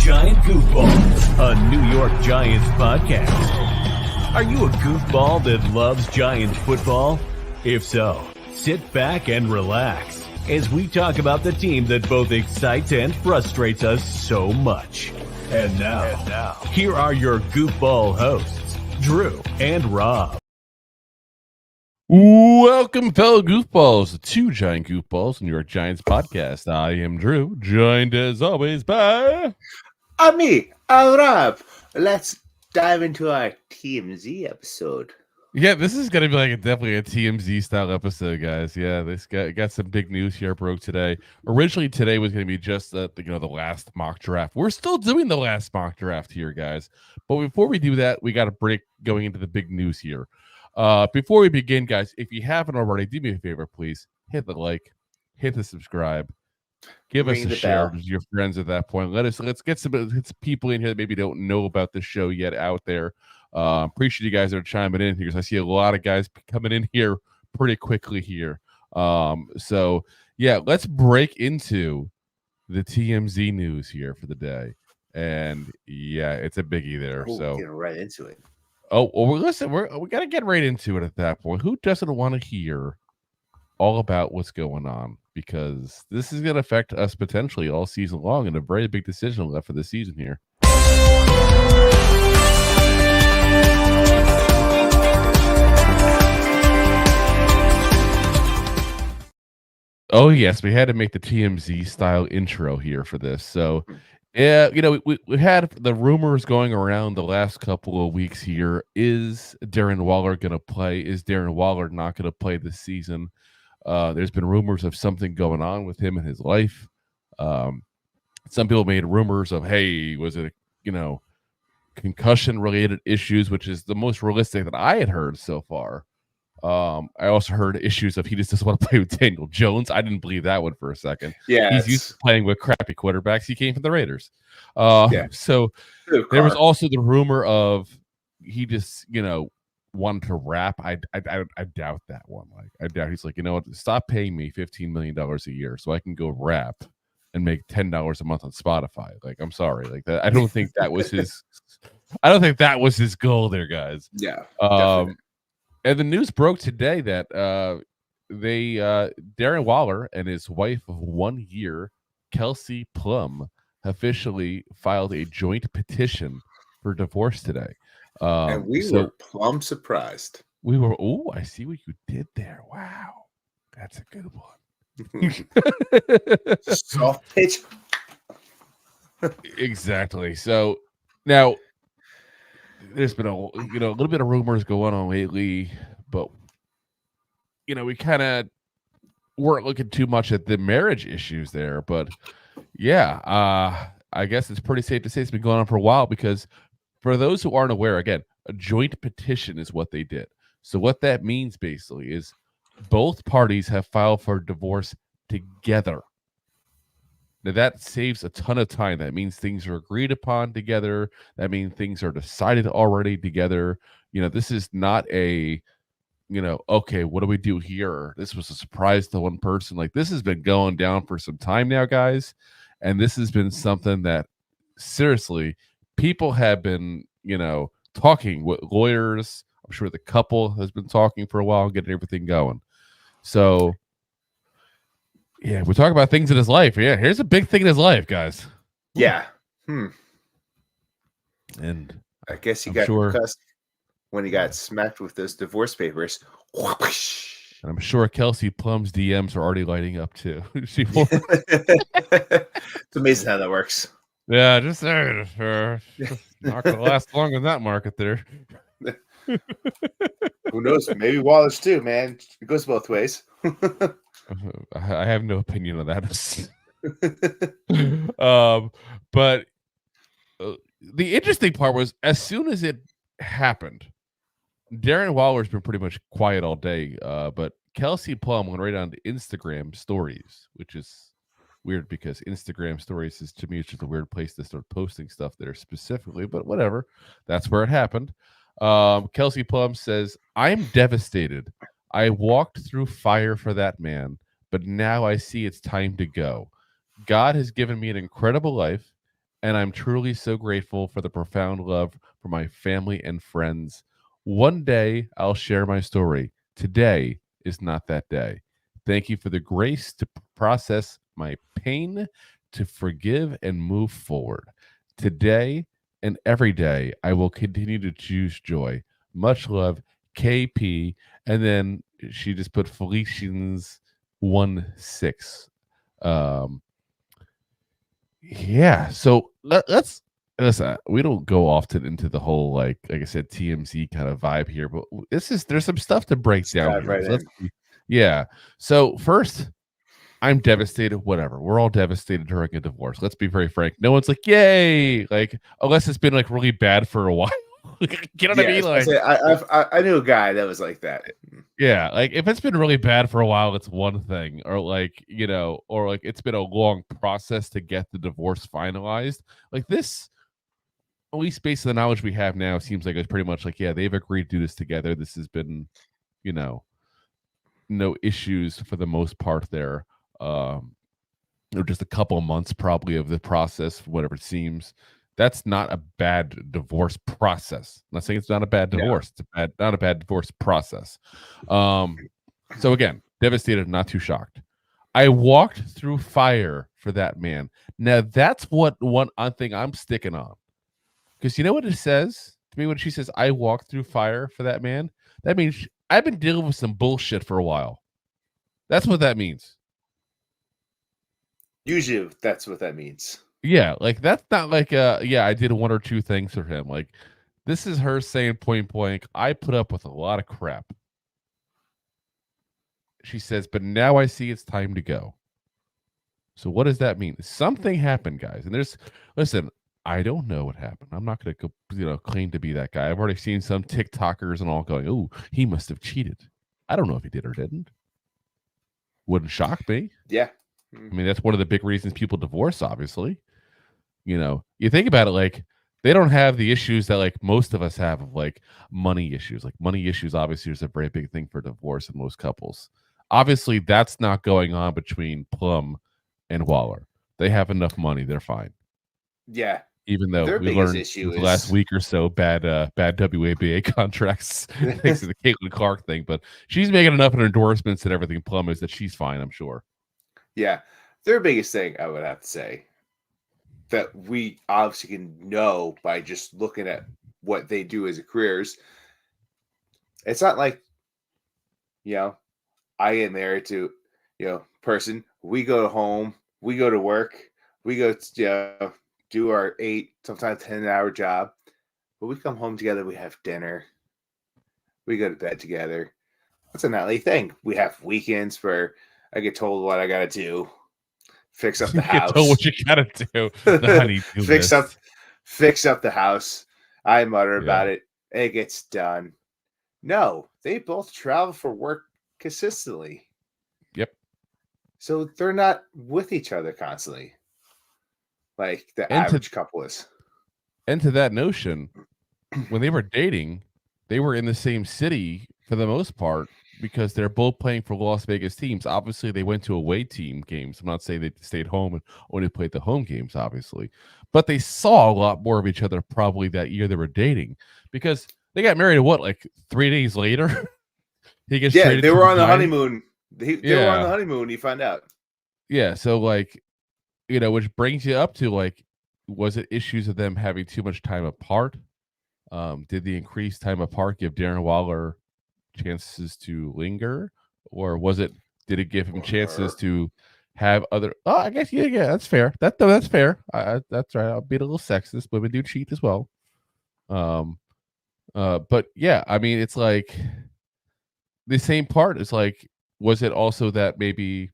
Giant Goofballs, a New York Giants podcast. Are you a goofball that loves Giants football? If so, sit back and relax as we talk about the team that both excites and frustrates us so much. And now, here are your goofball hosts, Drew and Rob. Welcome, fellow goofballs, to Giant Goofballs, New York Giants podcast. I am Drew, joined as always by... I'm me, I'm Rob. Let's dive into our TMZ episode. Yeah, this is going to be definitely a TMZ style episode, guys. Yeah, this got some big news here broke today. Originally, today was going to be just the last mock draft. We're still doing the last mock draft here, guys. But before we do that, we got to break going into the big news here. Before we begin, guys, if you haven't already, do me a favor, please hit the like, hit the subscribe, give us a share to your friends at that point. Let's get some people in here that maybe don't know about the show yet out there. Appreciate you guys that are chiming in here because I see a lot of guys coming in here pretty quickly here. So yeah, let's break into the TMZ news here for the day. And yeah, it's a biggie there. So get right into it. Oh, well, listen, we got to get right into it at that point. Who doesn't want to hear all about what's going on? Because this is going to affect us potentially all season long and a very big decision left for the season here. Oh, yes, we had to make the TMZ style intro here for this. So, yeah, we had the rumors going around the last couple of weeks here. Is Darren Waller going to play? Is Darren Waller not going to play this season? There's been rumors of something going on with him in his life. Some people made rumors of, hey, was it, concussion-related issues, which is the most realistic that I had heard so far. I also heard issues of he just doesn't want to play with Daniel Jones. I didn't believe that one for a second. Yeah, he's used to playing with crappy quarterbacks. He came from the Raiders. So there was also the rumor of he just, wanted to rap. I doubt that one. I doubt he's like, stop paying me $15 million a year so I can go rap and make $10 a month on Spotify. I'm sorry, that. I don't think that was his. I don't think that was his goal there, guys. Yeah. And the news broke today that Darren Waller and his wife of 1 year, Kelsey Plum, officially filed a joint petition for divorce today. And we were plumb surprised. We were, I see what you did there. Wow. That's a good one. Soft pitch. Exactly. So now there's been a little bit of rumors going on lately, but we kind of weren't looking too much at the marriage issues there. But yeah, I guess it's pretty safe to say it's been going on for a while because for those who aren't aware, again, a joint petition is what they did. So what that means basically is both parties have filed for divorce together. Now, that saves a ton of time. That means things are agreed upon together. That means things are decided already together. This is not a, okay, what do we do here? This was a surprise to one person. This has been going down for some time now, guys. And this has been something that, seriously, people have been, talking with lawyers. I'm sure the couple has been talking for a while, getting everything going. So... yeah, we're talking about things in his life. Yeah, here's a big thing in his life, guys. Yeah. And I guess he got cussed when he got smacked with those divorce papers. And I'm sure Kelsey Plum's DMs are already lighting up too. It's amazing how that works. Yeah, just there. Not gonna last long in that market there. Who knows? Maybe Wallace too, man. It goes both ways. I have no opinion on that. But the interesting part was as soon as it happened, Darren Waller's been pretty much quiet all day. But Kelsey Plum went right on to Instagram stories, which is weird because Instagram stories is to me it's just a weird place to start posting stuff there specifically. But whatever, that's where it happened. Kelsey Plum says, "I'm devastated. I walked through fire for that man, but now I see it's time to go. God has given me an incredible life, and I'm truly so grateful for the profound love for my family and friends. One day I'll share my story. Today is not that day. Thank you for the grace to process my pain, to forgive and move forward. Today and every day, I will continue to choose joy. Much love, KP. And then she just put Felicians 1-6. Um, yeah. So let's listen. We don't go often into the whole like I said TMZ kind of vibe here, but there's some stuff to break Let's down dive here. right So in. yeah. So first, I'm devastated. Whatever. We're all devastated during a divorce. Let's be very frank. No one's like, "Yay!" Like unless it's been like really bad for a while. You know what I Yeah, mean? Like, I knew a guy that was like that. yeah, like if it's been really bad for a while, it's one thing, or like or like it's been a long process to get the divorce finalized. Like this, at least based on the knowledge we have now, seems like it's pretty much like, yeah, they've agreed to do this together. This has been, you know, no issues for the most part there. Or just a couple of months probably of the process, whatever it seems. That's not a bad divorce process. I'm not saying it's not a bad No. divorce. It's not a bad divorce process. So again, devastated, not too shocked. I walked through fire for that man. Now that's one thing I'm sticking on. Because you know what it says to me when she says, I walked through fire for that man? That means I've been dealing with some bullshit for a while. That's what that means. Usually that's what that means. Yeah, like that's not like I did one or two things for him. Like this is her saying point blank, I put up with a lot of crap. She says, but now I see it's time to go. So what does that mean? Something happened, guys. And listen, I don't know what happened. I'm not going to claim to be that guy. I've already seen some TikTokers and all going, "Oh, he must have cheated." I don't know if he did or didn't. Wouldn't shock me. Yeah. I mean, that's one of the big reasons people divorce, obviously. You think about it, like they don't have the issues that like most of us have of like money issues. Like money issues obviously is a very big thing for divorce in most couples. Obviously, that's not going on between Plum and Waller. They have enough money, they're fine. Yeah. Even though Their we biggest learned issue the last week or so bad WABA contracts thanks to the Caitlin Clark thing, but she's making enough in endorsements and everything. Plum is that she's fine, I'm sure. Yeah. Their biggest thing, I would have to say, that we obviously can know by just looking at what they do as a careers. It's not like, I get married to, person. We go home, we go to work, we go to, do our 8, sometimes 10-hour job. But we come home together, we have dinner, we go to bed together. That's a nightly thing. We have weekends where I get told what I got to do. Fix up the house. You know what you gotta do. The honey-do list. Fix up the house. I mutter about it. It gets done. No, they both travel for work consistently. Yep. So they're not with each other constantly, like the average couple is. And to that notion, when they were dating, they were in the same city for the most part because they're both playing for Las Vegas teams. Obviously, they went to away team games. I'm not saying they stayed home and only played the home games, obviously, but they saw a lot more of each other probably that year they were dating because they got married. What, like 3 days later? They were on the honeymoon. They were on the honeymoon. You find out. Yeah, so like, which brings you up to like, was it issues of them having too much time apart? Did the increased time apart give Darren Waller chances to linger, or did it give him chances to have other? Oh, I guess yeah, that's fair. That's fair. That's right. I'll be a little sexist. Women do cheat as well. But yeah, I mean, it's like the same part. It's like, was it also that maybe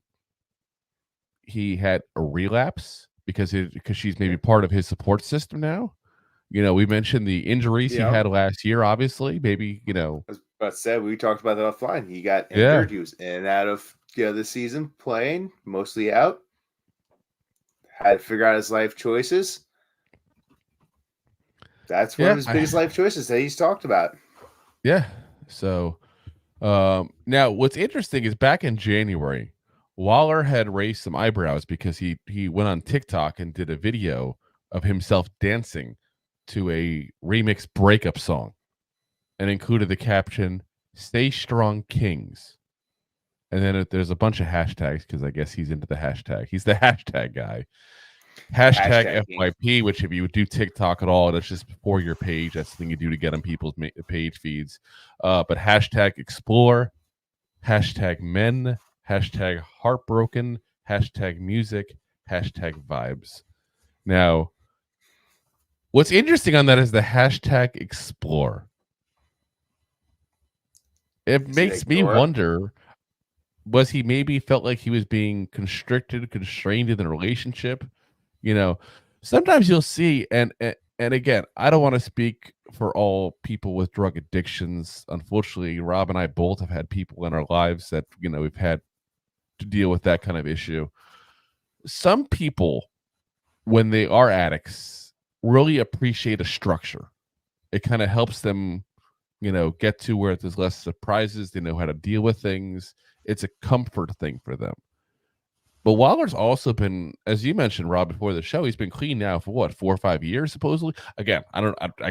he had a relapse because she's maybe part of his support system now? We mentioned the injuries he had last year, obviously. Maybe, As I said, we talked about that offline. He got injured. He was in and out of this season playing, mostly out. Had to figure out his life choices. That's one of his biggest life choices that he's talked about. Yeah. So now what's interesting is back in January, Waller had raised some eyebrows because he went on TikTok and did a video of himself dancing to a remix breakup song and included the caption, "Stay strong, Kings." And then there's a bunch of hashtags because I guess he's into the hashtag. He's the hashtag guy. Hashtag FYP, which if you would do TikTok at all, that's just for your page. That's the thing you do to get on people's page feeds. But hashtag explore, hashtag men, hashtag heartbroken, hashtag music, hashtag vibes. Now, what's interesting on that is the hashtag explore. It makes me wonder, was he maybe felt like he was being constrained in the relationship? You know, sometimes you'll see, and again, I don't want to speak for all people with drug addictions. Unfortunately, Rob and I both have had people in our lives that, we've had to deal with that kind of issue. Some people, when they are addicts, really appreciate a structure. It kind of helps them, get to where there's less surprises. They know how to deal with things. It's a comfort thing for them. But Wilder's also been, as you mentioned, Rob, before the show, he's been clean now for what, 4 or 5 years, supposedly. Again, I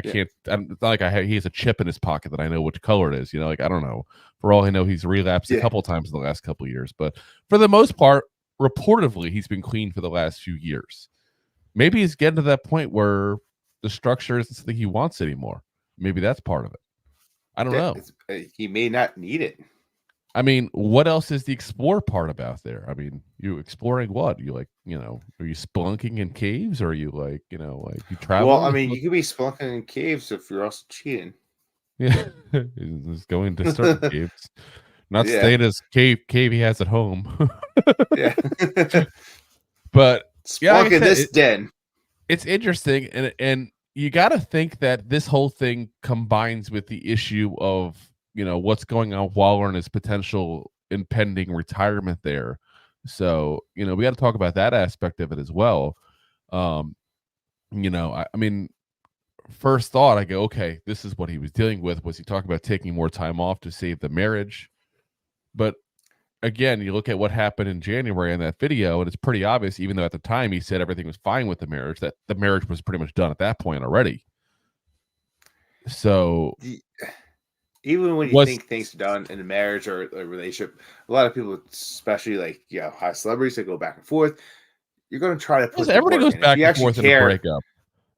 can't. It's not like he has a chip in his pocket that I know which color it is. I don't know. For all I know, he's relapsed a couple times in the last couple of years. But for the most part, reportedly, he's been clean for the last few years. Maybe he's getting to that point where the structure isn't something he wants anymore. Maybe that's part of it. I don't know. He may not need it. I mean, what else is the explore part about there? I mean, you exploring what? You are you spelunking in caves, or are you you travel? Well, I mean, you could be spelunking in caves if you're also cheating. Yeah, he's going to certain caves, not staying as cave he has at home. Yeah, but spelunk in this den. It's interesting, and you got to think that this whole thing combines with the issue of what's going on with Waller and his potential impending retirement there. So, we got to talk about that aspect of it as well. I mean, first thought, I go, okay, this is what he was dealing with. Was he talking about taking more time off to save the marriage? But again, you look at what happened in January in that video, and it's pretty obvious, even though at the time he said everything was fine with the marriage, that the marriage was pretty much done at that point already. So even when you think things are done in a marriage or a relationship, a lot of people, especially high celebrities, that go back and forth. You're going to try to put everybody goes back and forth in a breakup.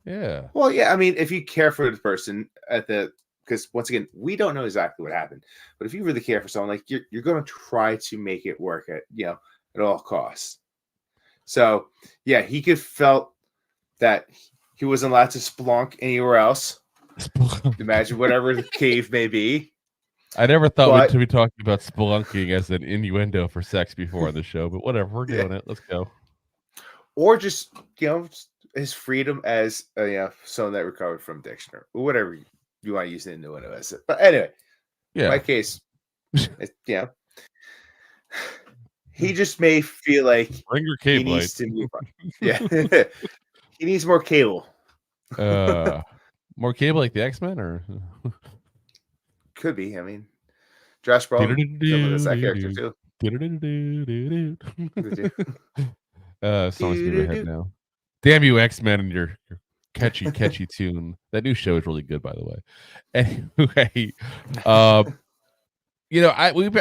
Yeah. Well, yeah. I mean, if you care for the person because once again, we don't know exactly what happened, but if you really care for someone, you're going to try to make it work at all costs. So yeah, he could felt that he wasn't allowed to spelunk anywhere else. Imagine whatever the cave may be. I never thought we'd be talking about spelunking as an innuendo for sex before on the show, but whatever, we're doing it. Let's go. Or just his freedom as someone that recovered from addiction or whatever you want to use the innuendo as. But anyway, in my case, he just may feel like bring your cable. He needs to move on. Yeah, he needs more cable. More cable like the X-Men, or could be. I mean, Josh Brolin is that character too. Songs in my head now. Damn you, X-Men, and your catchy tune. That new show is really good, by the way. Anyway, we've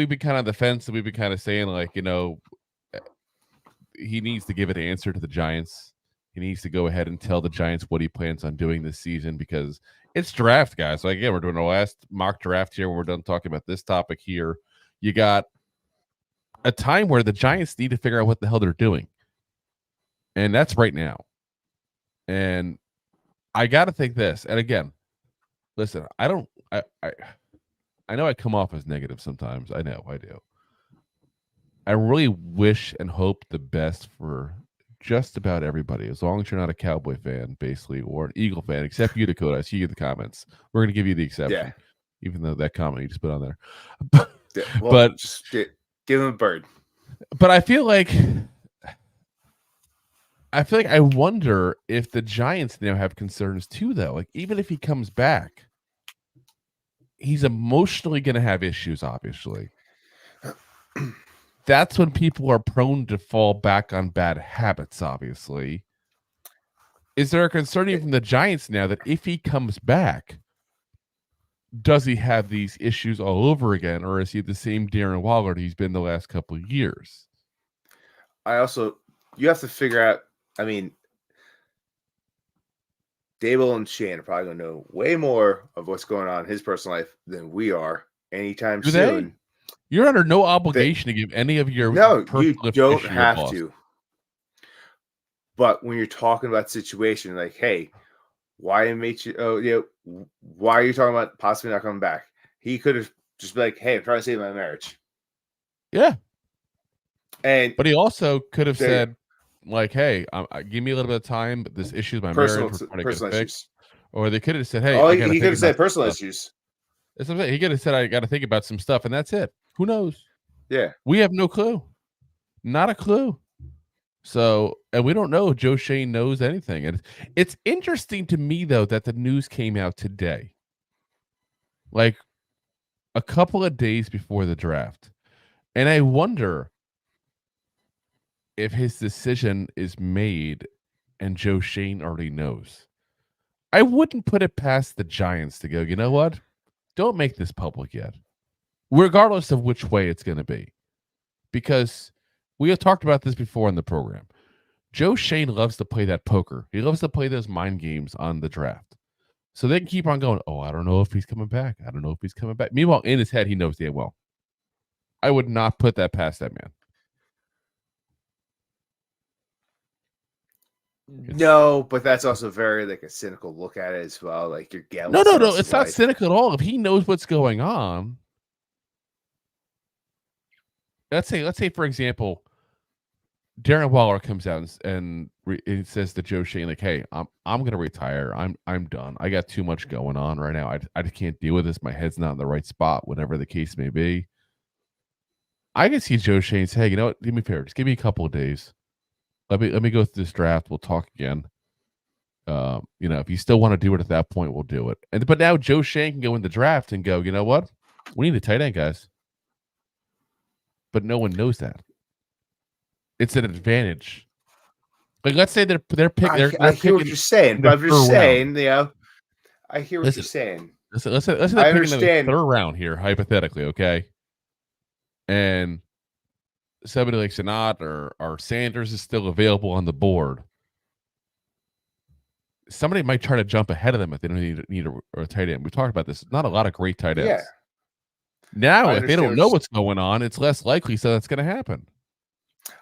been kind of on the fence, and we've been kind of saying he needs to give an answer to the Giants. He needs to go ahead and tell the Giants what he plans on doing this season, because it's draft, guys. So again, we're doing our last mock draft here when we're done talking about this topic here. You got a time where the Giants need to figure out what the hell they're doing. And that's right now. And I got to think this. And again, listen, I know I come off as negative sometimes. I know I do. I really wish and hope the best for just about everybody, as long as you're not a Cowboy fan, basically, or an Eagle fan, except you, Dakota. I see you in the comments. We're going to give you the exception, even though that comment you just put on there. But just give him a bird. But I feel like I wonder if the Giants now have concerns too, though. Like, even if he comes back, he's emotionally going to have issues, obviously. That's when people are prone to fall back on bad habits, obviously. Is there a concern even from the Giants now that if he comes back, does he have these issues all over again, or is he the same Darren Waller that he's been the last couple of years? You have to figure out, I mean, Dable and Shane are probably going to know way more of what's going on in his personal life than we are anytime soon. You're under no obligation to give any of your you don't have to. But when you're talking about situation like, hey, why are you talking about possibly not coming back? He could have just been like, hey, I'm trying to save my marriage. Yeah. But he also could have said, like, hey, give me a little bit of time, but this issue is my marriage. Personal issues. Or they could have said, hey, he could have said personal issues. That's what I'm saying. He could have said, I got to think about some stuff, and that's it. Who knows? Yeah. We have no clue. Not a clue. So, and we don't know if Joe Schoen knows anything. And it's interesting to me, though, that the news came out today, like a couple of days before the draft. And I wonder if his decision is made and Joe Schoen already knows. I wouldn't put it past the Giants to go, you know what? Don't make this public yet, regardless of which way it's going to be. Because we have talked about this before in the program. Joe Schoen loves to play that poker. He loves to play those mind games on the draft. So they can keep on going, oh, I don't know if he's coming back. I don't know if he's coming back. Meanwhile, in his head, he knows damn well. I would not put that past that man. No, but that's also very like a cynical look at it as well. Like you're gambling. No. It's not cynical at all. If he knows what's going on, let's say for example, Darren Waller comes out and says to Joe Schoen, like, "Hey, I'm going to retire. I'm done. I got too much going on right now. I just can't deal with this. My head's not in the right spot. Whatever the case may be." I can see Joe Schoen say, "Hey, you know what? Do me a favor. Just give me a couple of days. Let me go through this draft. We'll talk again. If you still want to do it at that point, we'll do it." But now Joe Schoen can go in the draft and go, you know what? We need a tight end, guys. But no one knows that. It's an advantage. Like, let's say they're picking. I hear what you're saying, but I'm just saying, I hear what you're saying. Let's say they're picking in the third round here, hypothetically, okay? And somebody like Sanat or Sanders is still available on the board. Somebody might try to jump ahead of them if they don't need a tight end. We've talked about this. Not a lot of great tight ends. Yeah. Now, if they don't know what's going on, it's less likely so that's going to happen.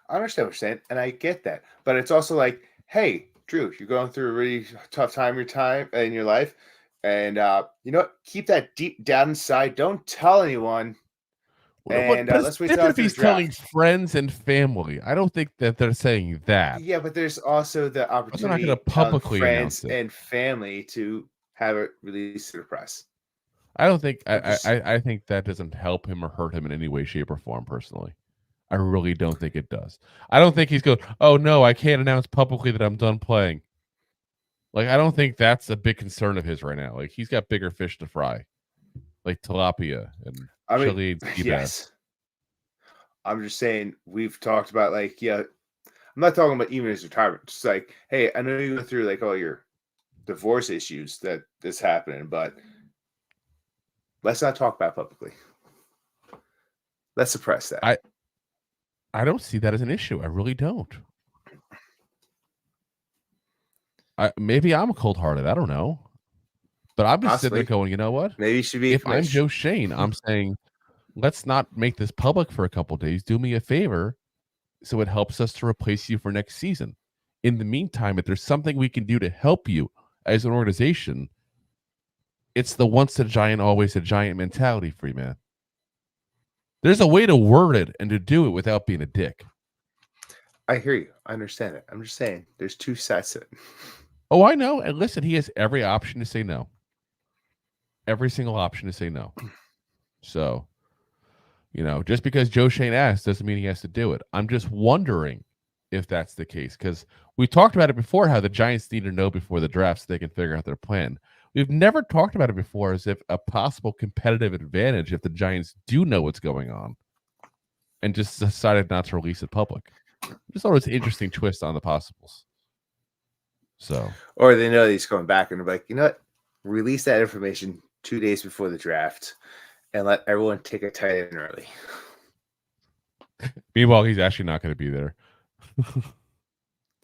I understand what you're saying, and I get that. But it's also like, hey, Drew, you're going through a really tough time in your life. And you know what? Keep that deep down inside. Don't tell anyone. And let's wait till if he's telling friends and family. I don't think that they're saying that. Yeah, but there's also the opportunity for publicly friends and family to have it released to the press. I don't think I think that doesn't help him or hurt him in any way, shape, or form. Personally, I really don't think it does. I don't think he's going, oh no, I can't announce publicly that I'm done playing. Like, I don't think that's a big concern of his right now. Like, he's got bigger fish to fry, like tilapia and chili. Yes. I'm just saying, we've talked about, like, I'm not talking about even his retirement. Just like, hey, I know you go through like all your divorce issues that is happening, but let's not talk about it publicly. Let's suppress that. I don't see that as an issue. I really don't. Maybe I'm cold-hearted. I don't know. But I'm just sitting there going, you know what? Maybe you should be. If I'm Joe Schoen, I'm saying, let's not make this public for a couple days. Do me a favor so it helps us to replace you for next season. In the meantime, if there's something we can do to help you as an organization, it's the once a giant, always a giant mentality, free man. There's a way to word it and to do it without being a dick. I hear you. I understand it. I'm just saying there's two sides to it. Oh, I know. And listen, he has every option to say no. Every single option to say no. So, just because Joe Schoen asked doesn't mean he has to do it. I'm just wondering if that's the case, because we talked about it before, how the Giants need to know before the draft so they can figure out their plan. We've never talked about it before as if a possible competitive advantage if the Giants do know what's going on and just decided not to release it public. Just thought it was an interesting twist on the possibles. So, or they know he's coming back and they're like, you know what? Release that information 2 days before the draft and let everyone take a tight end early. meanwhile, he's actually not going to be there.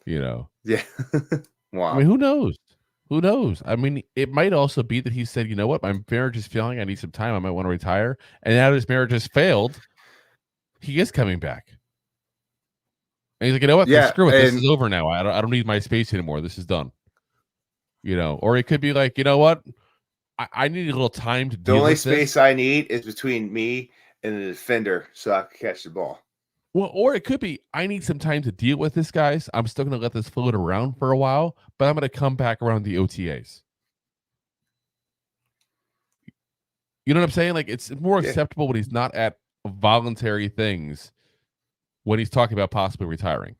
Yeah. I Wow. mean, who knows? Who knows? I mean, it might also be that he said, you know what, my marriage is failing. I need some time. I might want to retire. And now his marriage has failed. He is coming back. And he's like, you know what? Yeah, Screw it. This and is over now. I don't need my space anymore. This is done. Or it could be like, you know what? I need a little time to the deal only with space this. I need is between me and the defender so I can catch the ball. Well, or it could be, I need some time to deal with this, guys. I'm still going to let this float around for a while, but I'm going to come back around the OTAs. You know what I'm saying? Like, it's more acceptable when he's not at voluntary things when he's talking about possibly retiring.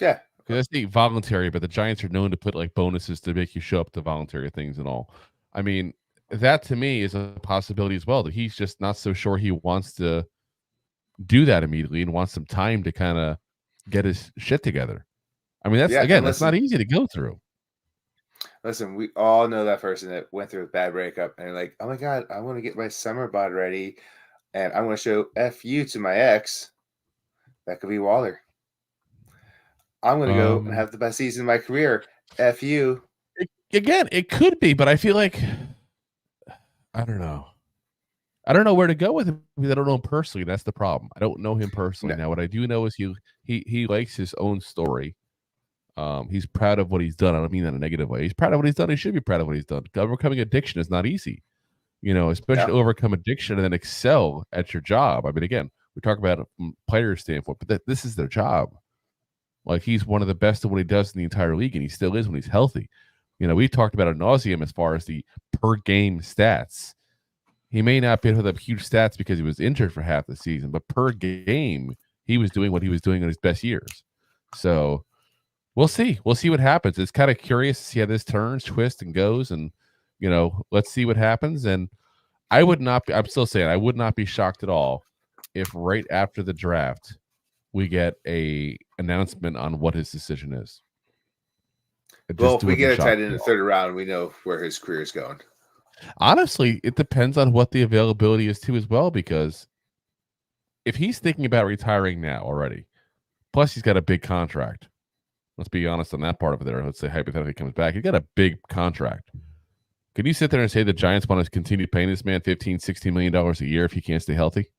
Yeah. Because that's the voluntary, but the Giants are known to put like bonuses to make you show up to voluntary things and all. I mean, that to me is a possibility as well, that he's just not so sure he wants to do that immediately and wants some time to kind of get his shit together. I mean, that's not easy to go through. Listen, we all know that person that went through a bad breakup and they're like, oh my God, I want to get my summer bod ready and I want to show FU to my ex. That could be Waller. I'm going to go and have the best season of my career. FU. Again, it could be, but I feel like, I don't know. I don't know where to go with him because I don't know him personally. That's the problem. I don't know him personally. Now, what I do know is he likes his own story. He's proud of what he's done. I don't mean that in a negative way. He's proud of what he's done. He should be proud of what he's done. Overcoming addiction is not easy, especially to overcome addiction and then excel at your job. I mean, again, we talk about it from players' standpoint, but this is their job. Like, he's one of the best at what he does in the entire league, and he still is when he's healthy. We talked about ad nauseum as far as the per game stats. He may not be with up huge stats because he was injured for half the season, but per game, he was doing what he was doing in his best years. So we'll see. We'll see what happens. It's kind of curious to see how this turns, twists, and goes. And, let's see what happens. And I'm still saying I would not be shocked at all if right after the draft we get a announcement on what his decision is. Well, if we get a tight end in the third round, we know where his career is going. Honestly, it depends on what the availability is too as well, because if he's thinking about retiring now already, plus he's got a big contract. Let's be honest on that part of it there. Let's say hypothetically he comes back. He's got a big contract. Can you sit there and say the Giants want to continue paying this man $15, $16 million a year if he can't stay healthy?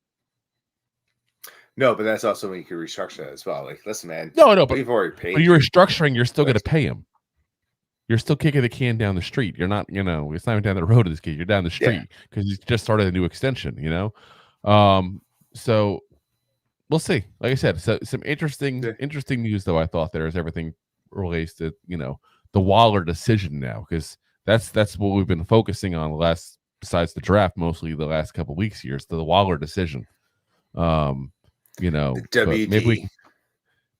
No, but that's also when you can restructure that as well. Like, listen, man. No, but we've already paid. But you're restructuring, you're still going to pay him. You're still kicking the can down the street. You're not, it's not even down the road of this kid. You're down the street because he's just started a new extension, So we'll see. Like I said, so some interesting news, though, I thought there as everything relates to, the Waller decision now, because that's what we've been focusing on besides the draft, mostly the last couple of weeks here, is the Waller decision. The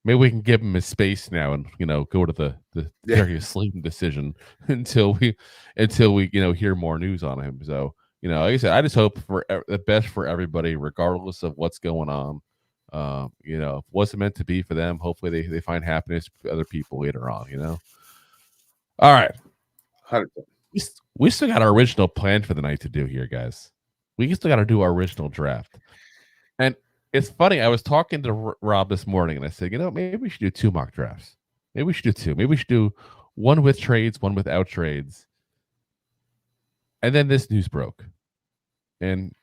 Maybe we can give him his space now and, go to the Darius Slayton decision until we hear more news on him. So, like I said, I just hope for the best for everybody, regardless of what's going on. If it wasn't meant to be for them, hopefully they find happiness for other people later on, All right. 100%. We still got our original plan for the night to do here, guys. We still got to do our original draft. And it's funny. I was talking to Rob this morning, and I said, maybe we should do 2 mock drafts. Maybe we should do 2. Maybe we should do one with trades, one without trades. And then this news broke. And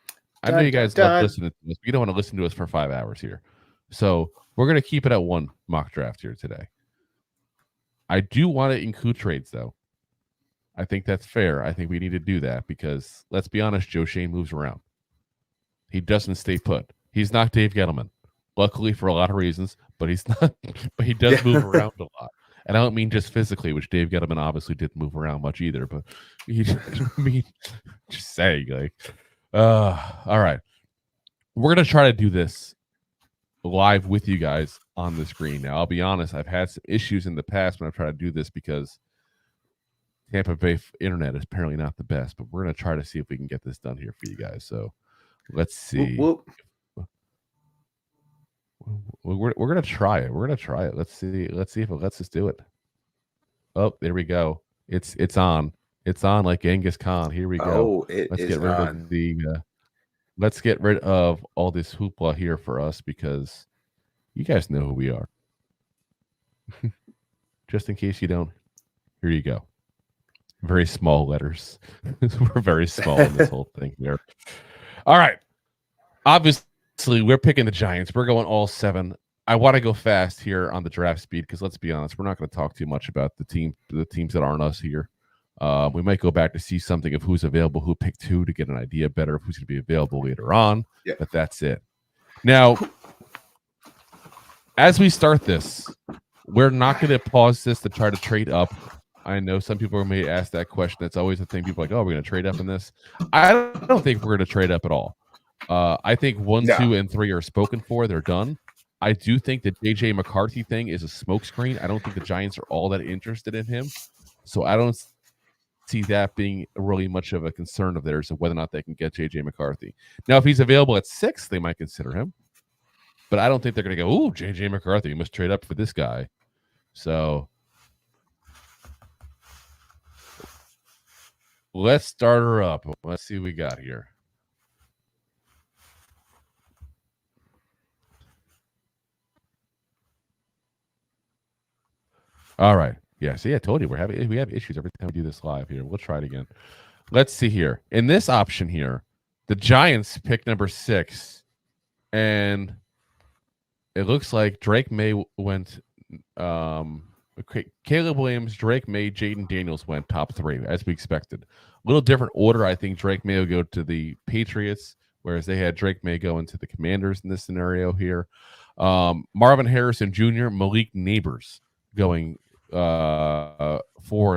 I know you guys love listening to this. But you don't want to listen to us for 5 hours here. So we're going to keep it at 1 mock draft here today. I do want to include trades, though. I think that's fair. I think we need to do that because, let's be honest, Joe Shane moves around. He doesn't stay put. He's not Dave Gettleman, luckily for a lot of reasons, but he's not. But he does move around a lot, and I don't mean just physically, which Dave Gettleman obviously didn't move around much either. But just saying, like, all right, we're gonna try to do this live with you guys on the screen. Now, I'll be honest, I've had some issues in the past when I've tried to do this because Tampa Bay internet is apparently not the best. But we're gonna try to see if we can get this done here for you guys. So let's see. We're gonna try it. We're gonna try it. Let's see if it lets us do it. Oh, there we go. It's on. It's on like Genghis Khan. Here we go. Oh, it Let's is get rid on. of the. Let's get rid of all this hoopla here for us because you guys know who we are. Just in case you don't, here you go. Very small letters. We're very small in this whole thing here. All right. Obviously, we're picking the Giants. We're going all 7. I want to go fast here on the draft speed because let's be honest, we're not going to talk too much about the teams that aren't us here. We might go back to see something of who's available, who picked who to get an idea better of who's going to be available later on. Yeah. But that's it. Now, as we start this, we're not going to pause this to try to trade up. I know some people may ask that question. That's always the thing. People are like, oh, we're going to trade up in this. I don't think we're going to trade up at all. I think 1, 2, and 3 are spoken for. They're done. I do think the JJ McCarthy thing is a smokescreen. I don't think the Giants are all that interested in him. So I don't see that being really much of a concern of theirs of whether or not they can get JJ McCarthy. Now, if he's available at 6, they might consider him. But I don't think they're going to go, ooh, JJ McCarthy, you must trade up for this guy. So let's start her up. Let's see what we got here. All right. Yeah. See, I told you we have issues every time we do this live here. We'll try it again. Let's see here. In this option here, the Giants pick number 6, and it looks like Drake May went. Caleb Williams, Drake May, Jaden Daniels went top 3 as we expected. A little different order. I think Drake May will go to the Patriots, whereas they had Drake May go into the Commanders in this scenario here. Marvin Harrison Jr., Malik Neighbors going 4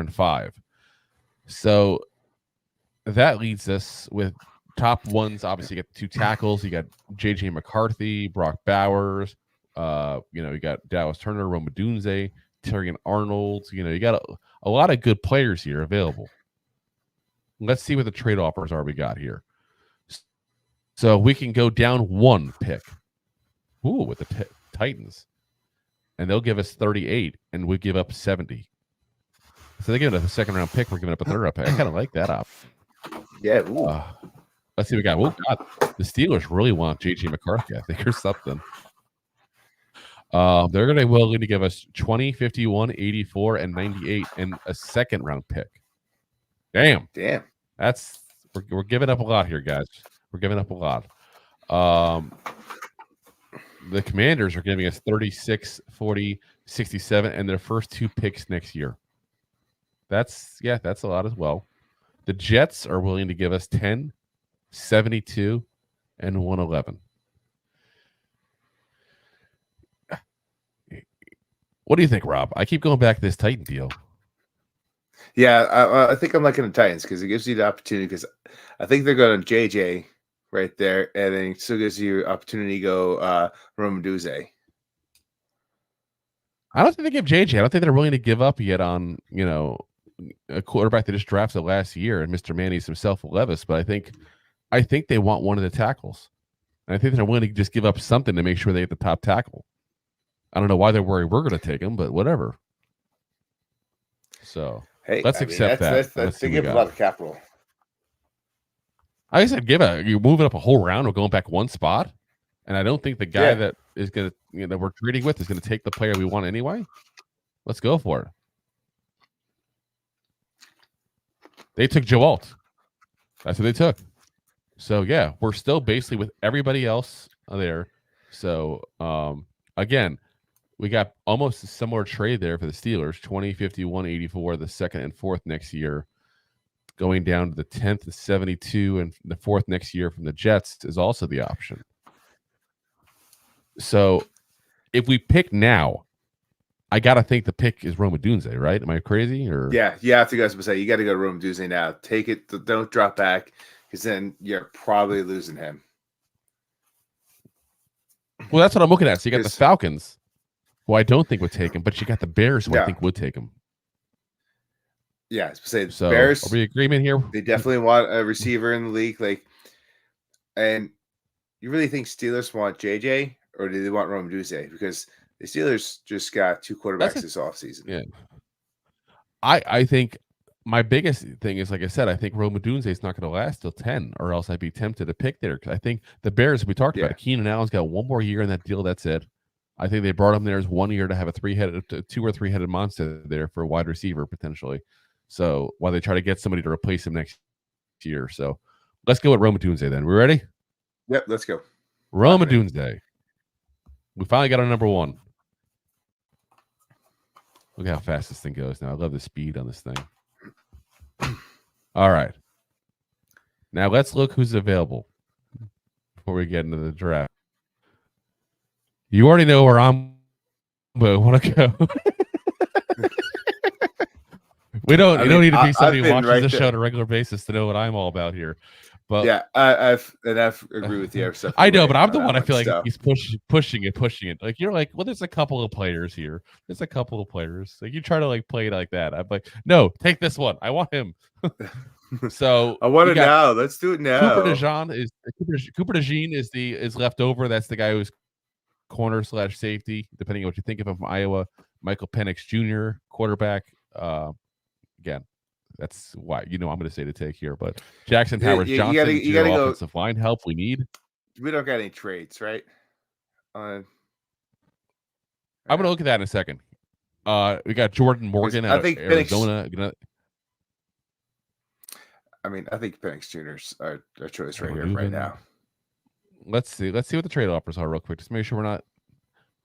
and 5. So that leads us with top ones. Obviously, you got 2 tackles. You got JJ McCarthy, Brock Bowers. You got Dallas Turner, Roma Dunze, Terrion Arnold. You got a lot of good players here available. Let's see what the trade offers are we got here. So we can go down 1 pick. Ooh, with the Titans. And they'll give us 38, and we give up 70. So they give us a 2nd round pick. We're giving up a 3rd round pick. I kind of like that option. Yeah. Let's see what we got. Oh, God. The Steelers really want JJ McCarthy, I think, or something. They're going to be willing to give us 20, 51, 84, and 98, and a 2nd round pick. Damn. That's we're giving up a lot here, guys. We're giving up a lot. The Commanders are giving us 36, 40, 67, and their first 2 picks next year. That's a lot as well. The Jets are willing to give us 10, 72, and 111. What do you think, Rob? I keep going back to this Titan deal. Yeah, I think I'm liking the Titans because it gives you the opportunity because I think they're going to JJ right there, and then it still gives you opportunity to go Roma Dunze. I don't think they give JJ. I don't think they're willing to give up yet on, a quarterback that just drafted last year and Mr. Manny's himself, Levis. But I think they want one of the tackles. And I think they're willing to just give up something to make sure they get the top tackle. I don't know why they're worried we're going to take him, but whatever. So let's accept that. They give a lot of capital. I said, you're moving up a whole round. We're going back 1 spot. And I don't think the guy that is going to, that we're trading with is going to take the player we want anyway. Let's go for it. They took Joe Alt. That's what they took. So, yeah, we're still basically with everybody else there. So, again, we got almost a similar trade there for the Steelers, 20, 51, 84, the 2nd and 4th next year. Going down to the 10th and 72 and the 4th next year from the Jets is also the option. So if we pick now, I got to think the pick is Roma Dunze, right? Am I crazy? Or yeah, you have to go. You got to go to Roma Dunze now. Take it. Don't drop back because then you're probably losing him. Well, that's what I'm looking at. So you got the Falcons, who I don't think would take him, but you got the Bears, who I think would take him. Yeah, so Bears. Are we agreement here? They definitely want a receiver in the league. And you really think Steelers want JJ or do they want Roma Dunze? Because the Steelers just got 2 quarterbacks this offseason. Yeah. I think my biggest thing is, like I said, I think Rome Odunze is not going to last till 10, or else I'd be tempted to pick there. Because I think the Bears, we talked about it, Keenan Allen's got one more year in that deal. That's it. I think they brought him there as 1 year to have a 2 or 3 headed monster there for a wide receiver potentially. So while they try to get somebody to replace him next year. So let's go with Rome Odunze then. We ready? Yep, let's go. Rome Odunze. We finally got our number 1. Look how fast this thing goes now. I love the speed on this thing. All right. Now let's look who's available before we get into the draft. You already know where I'm want to go. You don't need to be somebody who watches the show on a regular basis to know what I'm all about here. But yeah, I agree with you. I know, but I'm the one I feel like he's pushing it. Like you're like, well, there's a couple of players here. There's a couple of players. Like you try to like play it like that. I'm like, no, take this one. I want him. So I want it now. Let's do it now. Cooper DeJean is left over. That's the guy who's corner / safety, depending on what you think of him, from Iowa. Michael Penix Jr., quarterback. Again, that's why I'm going to say to take here. But Jackson Howard Johnson, you gotta go offensive line help we need. We don't got any trades, right? I'm going to look at that in a second. We got Jordan Morgan out of Arizona. I think Penix Jr.'s our choice right here, right now. Let's see what the trade offers are real quick. Just make sure we're not.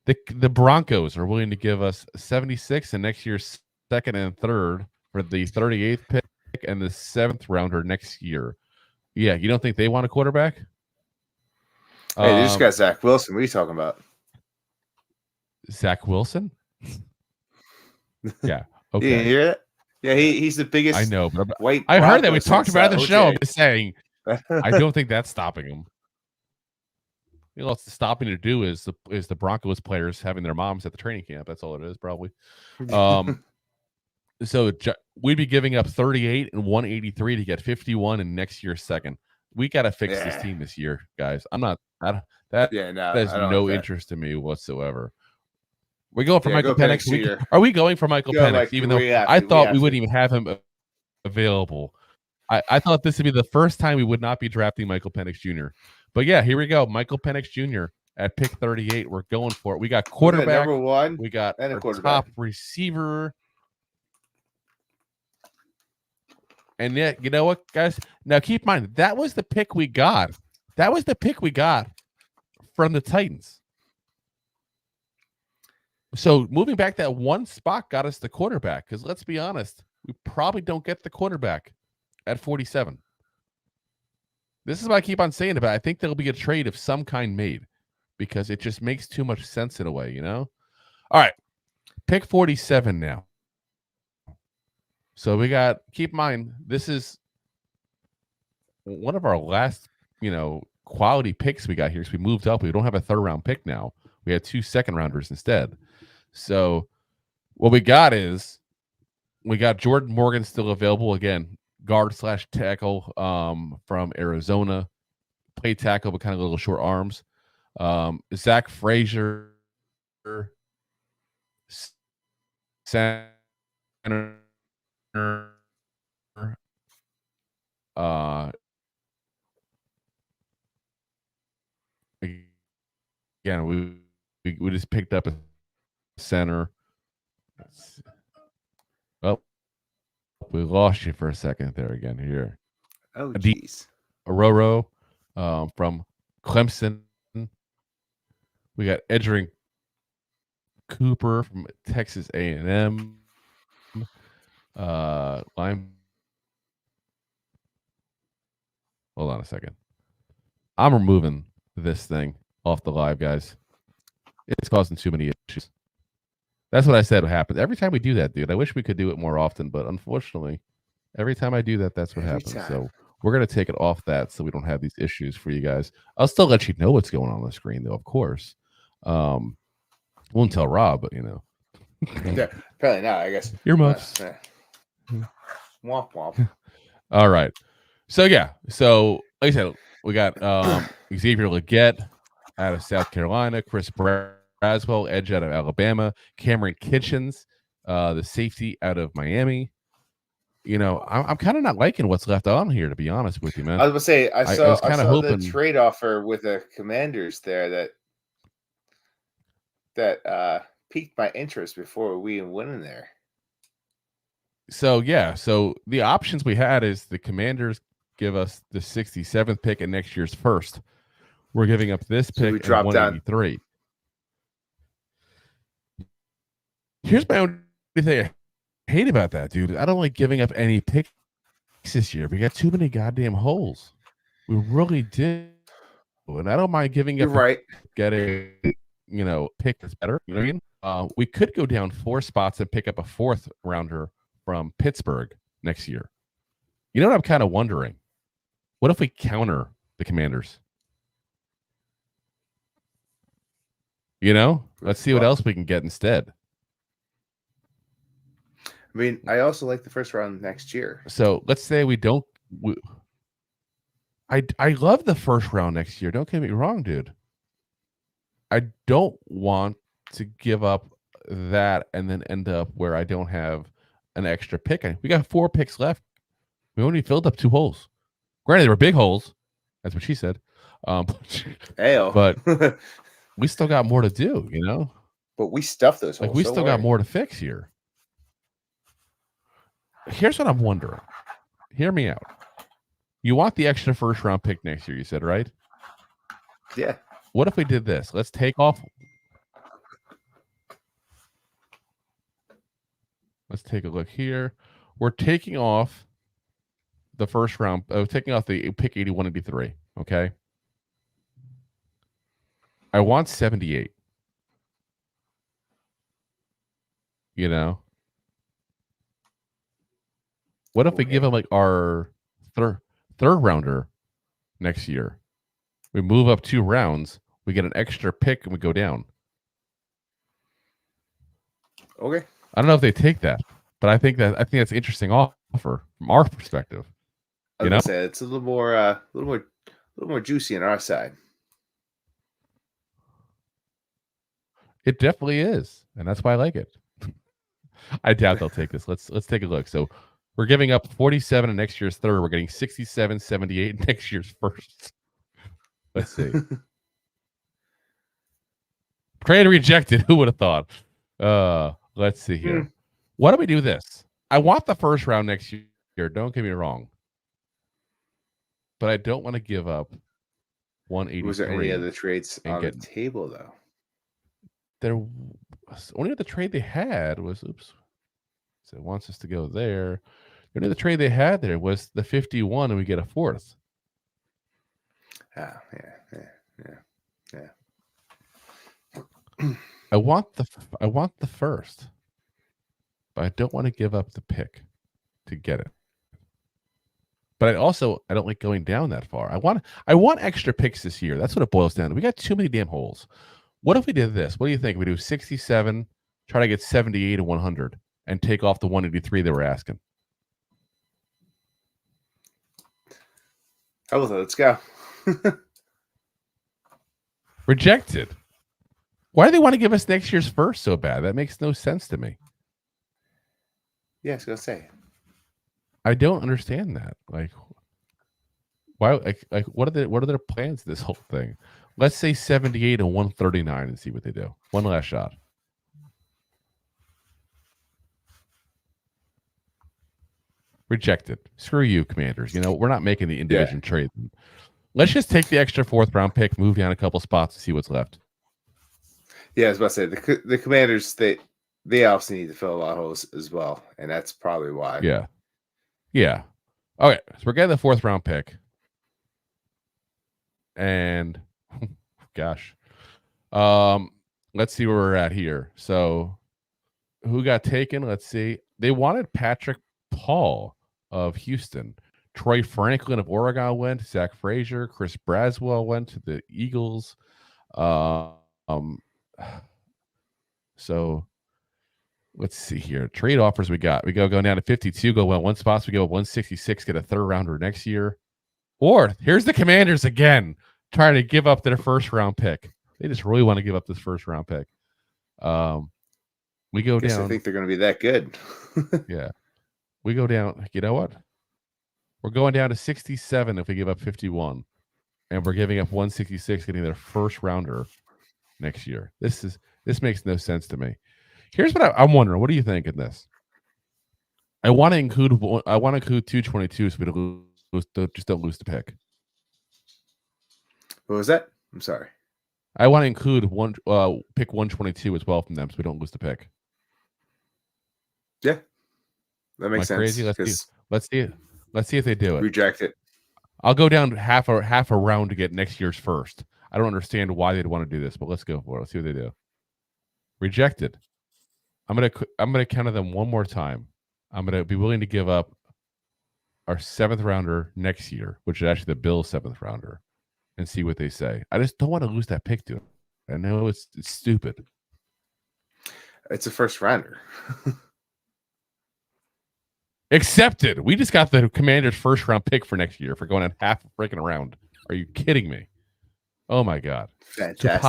The Broncos are willing to give us 76 and next year's 2nd and 3rd for the 38th pick and the 7th rounder next year. Yeah, you don't think they want a quarterback? Hey, they just got Zach Wilson. What are you talking about? Zach Wilson? Yeah. Okay. You hear it? Yeah, he's the biggest. I know, but white. I heard that we talked about it in the show. I'm just saying, I don't think that's stopping him. You know, what's stopping to do is the Broncos players having their moms at the training camp. That's all it is, probably. So we'd be giving up 38 and 183 to get 51 in next year's 2nd. We got to fix this team this year, guys. That has no interest in me whatsoever. We're going for Michael Penix. Are we going for Michael Penix? Even though I thought we wouldn't even have him available. I thought this would be the first time we would not be drafting Michael Penix Jr. But yeah, here we go. Michael Penix Jr. at pick 38. We're going for it. We got quarterback. Number 1. We got our top receiver. And yeah, you know what, guys? Now keep in mind, that was the pick we got. That was the pick we got from the Titans. So moving back that one spot got us the quarterback. Because let's be honest, we probably don't get the quarterback at 47. This is what I keep on saying about it. I think there'll be a trade of some kind made because it just makes too much sense in a way, you know? All right. Pick 47 now. So we got, keep in mind, this is one of our last, quality picks we got here. So we moved up. We don't have a 3rd round pick now. We had 2 2nd rounders instead. So what we got is we got Jordan Morgan still available again. Guard / tackle from Arizona. Play tackle, but kind of little short arms. Zach Frazier, center. Again, we just picked up a center. Oh, we lost you for a second there again here. Oh, jeez. Aroro from Clemson. We got Edgerrin Cooper from Texas A&M. Line. Hold on a second. I'm removing this thing off the live, guys. It's causing too many issues. That's what I said would happen. Every time we do that, dude, I wish we could do it more often, but unfortunately, every time I do that, that's what happens. So we're going to take it off that so we don't have these issues for you guys. I'll still let you know what's going on the screen, though, of course. Won't tell Rob, but, Yeah, probably not, I guess. Earmuffs. Womp womp. All right. So, yeah. So, like I said, we got Xavier Legette out of South Carolina, Chris Braswell, edge out of Alabama, Cameron Kitchens, the safety out of Miami. I'm kind of not liking what's left on here, to be honest with you, man. I was gonna say I was saw kinda hoping the trade offer with the Commanders there that piqued my interest before we even went in there. So the options we had is the Commanders give us the 67th pick and next year's first. We're giving up this So we pick and dropped down. 183. Here's my only thing I hate about that, dude. I don't like giving up any picks this year. We got too many goddamn holes. We really do. And I don't mind giving You're up right. getting, pick that's better. You know what I mean? We could go down 4 spots and pick up a 4th rounder from Pittsburgh next year. You know what I'm kind of wondering? What if we counter the Commanders? Let's see what else we can get instead. I mean, I also like the first round next year. So let's say we don't. I love the first round next year. Don't get me wrong, dude. I don't want to give up that and then end up where I don't have an extra pick. We got 4 picks left. We only filled up 2 holes. Granted, they were big holes. That's what she said. But we still got more to do, But we stuffed those holes. Like we still got more to fix here. Here's what I'm wondering. Hear me out. You want the extra first round pick next year, you said, right? Yeah. What if we did this? Let's take off. Let's take a look here. We're taking off the first round. Taking off the pick 81, 83. Okay. I want 78. What if we give him like our third rounder next year? We move up 2 rounds. We get an extra pick and we go down. Okay. I don't know if they take that, but I think that's an interesting offer from our perspective. I was gonna say it's a little more juicy on our side. It definitely is, and that's why I like it. I doubt they'll take this. Let's take a look. So we're giving up 47 in next year's third. We're getting 67, 78 in next year's first. Let's see. Trade rejected. Who would have thought? Let's see here. Why don't we do this? I want the first round next year. Don't get me wrong. But I don't want to give up 183. Was there any other trades on the table, though? There only other trade they had was so it wants us to go there. The only other trade they had there was the 51 and we get a 4th. Yeah. I want the first, but I don't want to give up the pick to get it. But I don't like going down that far. I want extra picks this year. That's what it boils down to. We got too many damn holes. What if we did this? What do you think? We do 67, try to get 78 and 100, and take off the 183 they were asking. How about that? Let's go. Rejected. Why do they want to give us next year's first so bad? That makes no sense to me. Yeah, I was gonna say. I don't understand that. Like, why? Like, what are their plans? This whole thing. Let's say 78 and 139 and see what they do. One last shot. Rejected. Screw you, Commanders. We're not making the in-division trade. Let's just take the extra 4th round pick, move down a couple spots, and see what's left. Yeah, I was about to say the Commanders. They obviously need to fill a lot of holes as well, and that's probably why. Yeah. Okay, so we're getting the 4th round pick, and gosh, let's see where we're at here. So, who got taken? Let's see. They wanted Patrick Paul of Houston. Troy Franklin of Oregon went. Zach Frazier, Chris Braswell went to the Eagles. So let's see here. Trade offers we got. We go down to 52, go 1 spots. We go 166, get a 3rd rounder next year. Or here's the Commanders again, trying to give up their 1st round pick. They just really want to give up this 1st round pick. We go Guess down. I think they're going to be that good. Yeah. We go down. You know what? We're going down to 67 if we give up 51. And we're giving up 166, getting their first rounder next year. This makes no sense to me. Here's what I'm wondering. What do you think in this? I want to include 222 so we don't lose the pick. What was that? I'm sorry. I want to include pick 122 as well from them so we don't lose the pick. Yeah, that makes sense. Crazy? Let's see it. Let's see if they do it. Reject it. I'll go down half a round to get next year's first. I don't understand why they'd want to do this, but let's go for it. Let's see what they do. Rejected. I'm gonna counter them one more time. I'm gonna be willing to give up our 7th rounder next year, which is actually the Bills' 7th rounder, and see what they say. I just don't want to lose that pick to it. I know it's stupid. It's a first rounder. Accepted. We just got the Commanders' first round pick for next year for going on half a freaking round. Are you kidding me? Oh my God. Fantastic.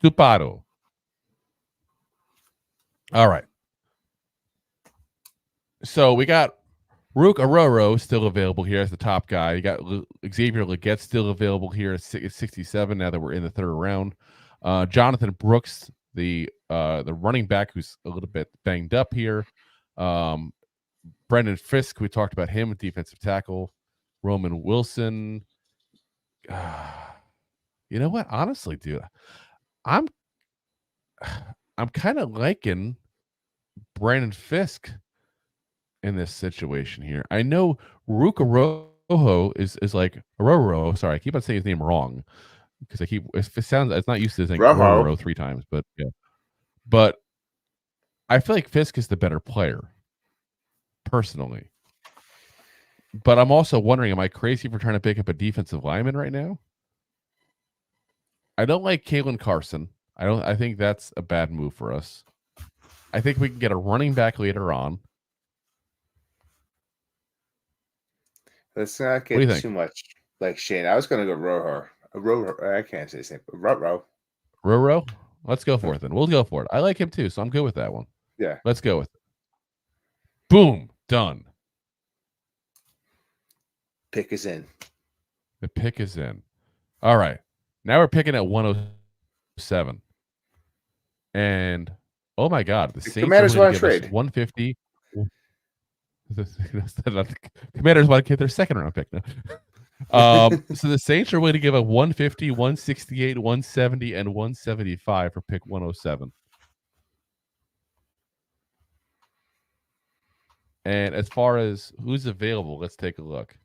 Stupado. All right. So we got Rook Aroro still available here as the top guy. You got Xavier Leggett still available here at 67 now that we're in the 3rd round. Jonathan Brooks, the running back who's a little bit banged up here. Brendan Fisk, we talked about him, defensive tackle. Roman Wilson. You know what? Honestly, dude, I'm kind of liking Brandon Fisk in this situation here. I know Ruka Rojo is like Roro. Sorry, I keep on saying his name wrong because it's not used to saying Roro 3 times, but yeah. But I feel like Fisk is the better player, personally. But I'm also wondering, am I crazy for trying to pick up a defensive lineman right now? I don't like Kalen Carson. I think that's a bad move for us. I think we can get a running back later on. Let's not get too much like Shane. I was going to go Rojo. I can't say the same. Roro. Let's go for it then. We'll go for it. I like him too, so I'm good with that one. Yeah. Let's go with it. Boom. Done. Pick is in. The pick is in. All right. Now we're picking at 107. And oh my God, the Saints Commanders want to trade 150. The Commanders want to get their 2nd round pick now. So the Saints are willing to give up 150, 168, 170, and 175 for pick 107. And as far as who's available, let's take a look.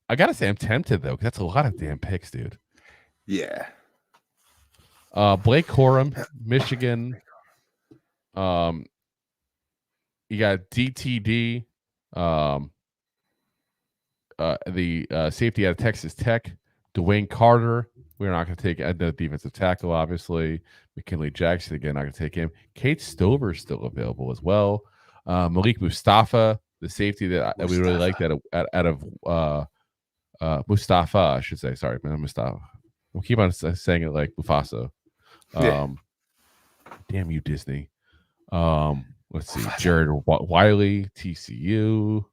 I gotta say, I'm tempted though, because that's a lot of damn picks, dude. Yeah. Blake Corum, Michigan. You got DTD, the safety out of Texas Tech. Dwayne Carter. We're not going to take the defensive tackle, obviously. McKinley Jackson, again, not going to take him. Kate Stover is still available as well. Malik Mustafa, the safety that we really liked out of Mustafa, I should say. Sorry, Mustafa. We'll keep on saying it like Mufasa. Damn you, Disney. Let's see. Jared Wiley, TCU.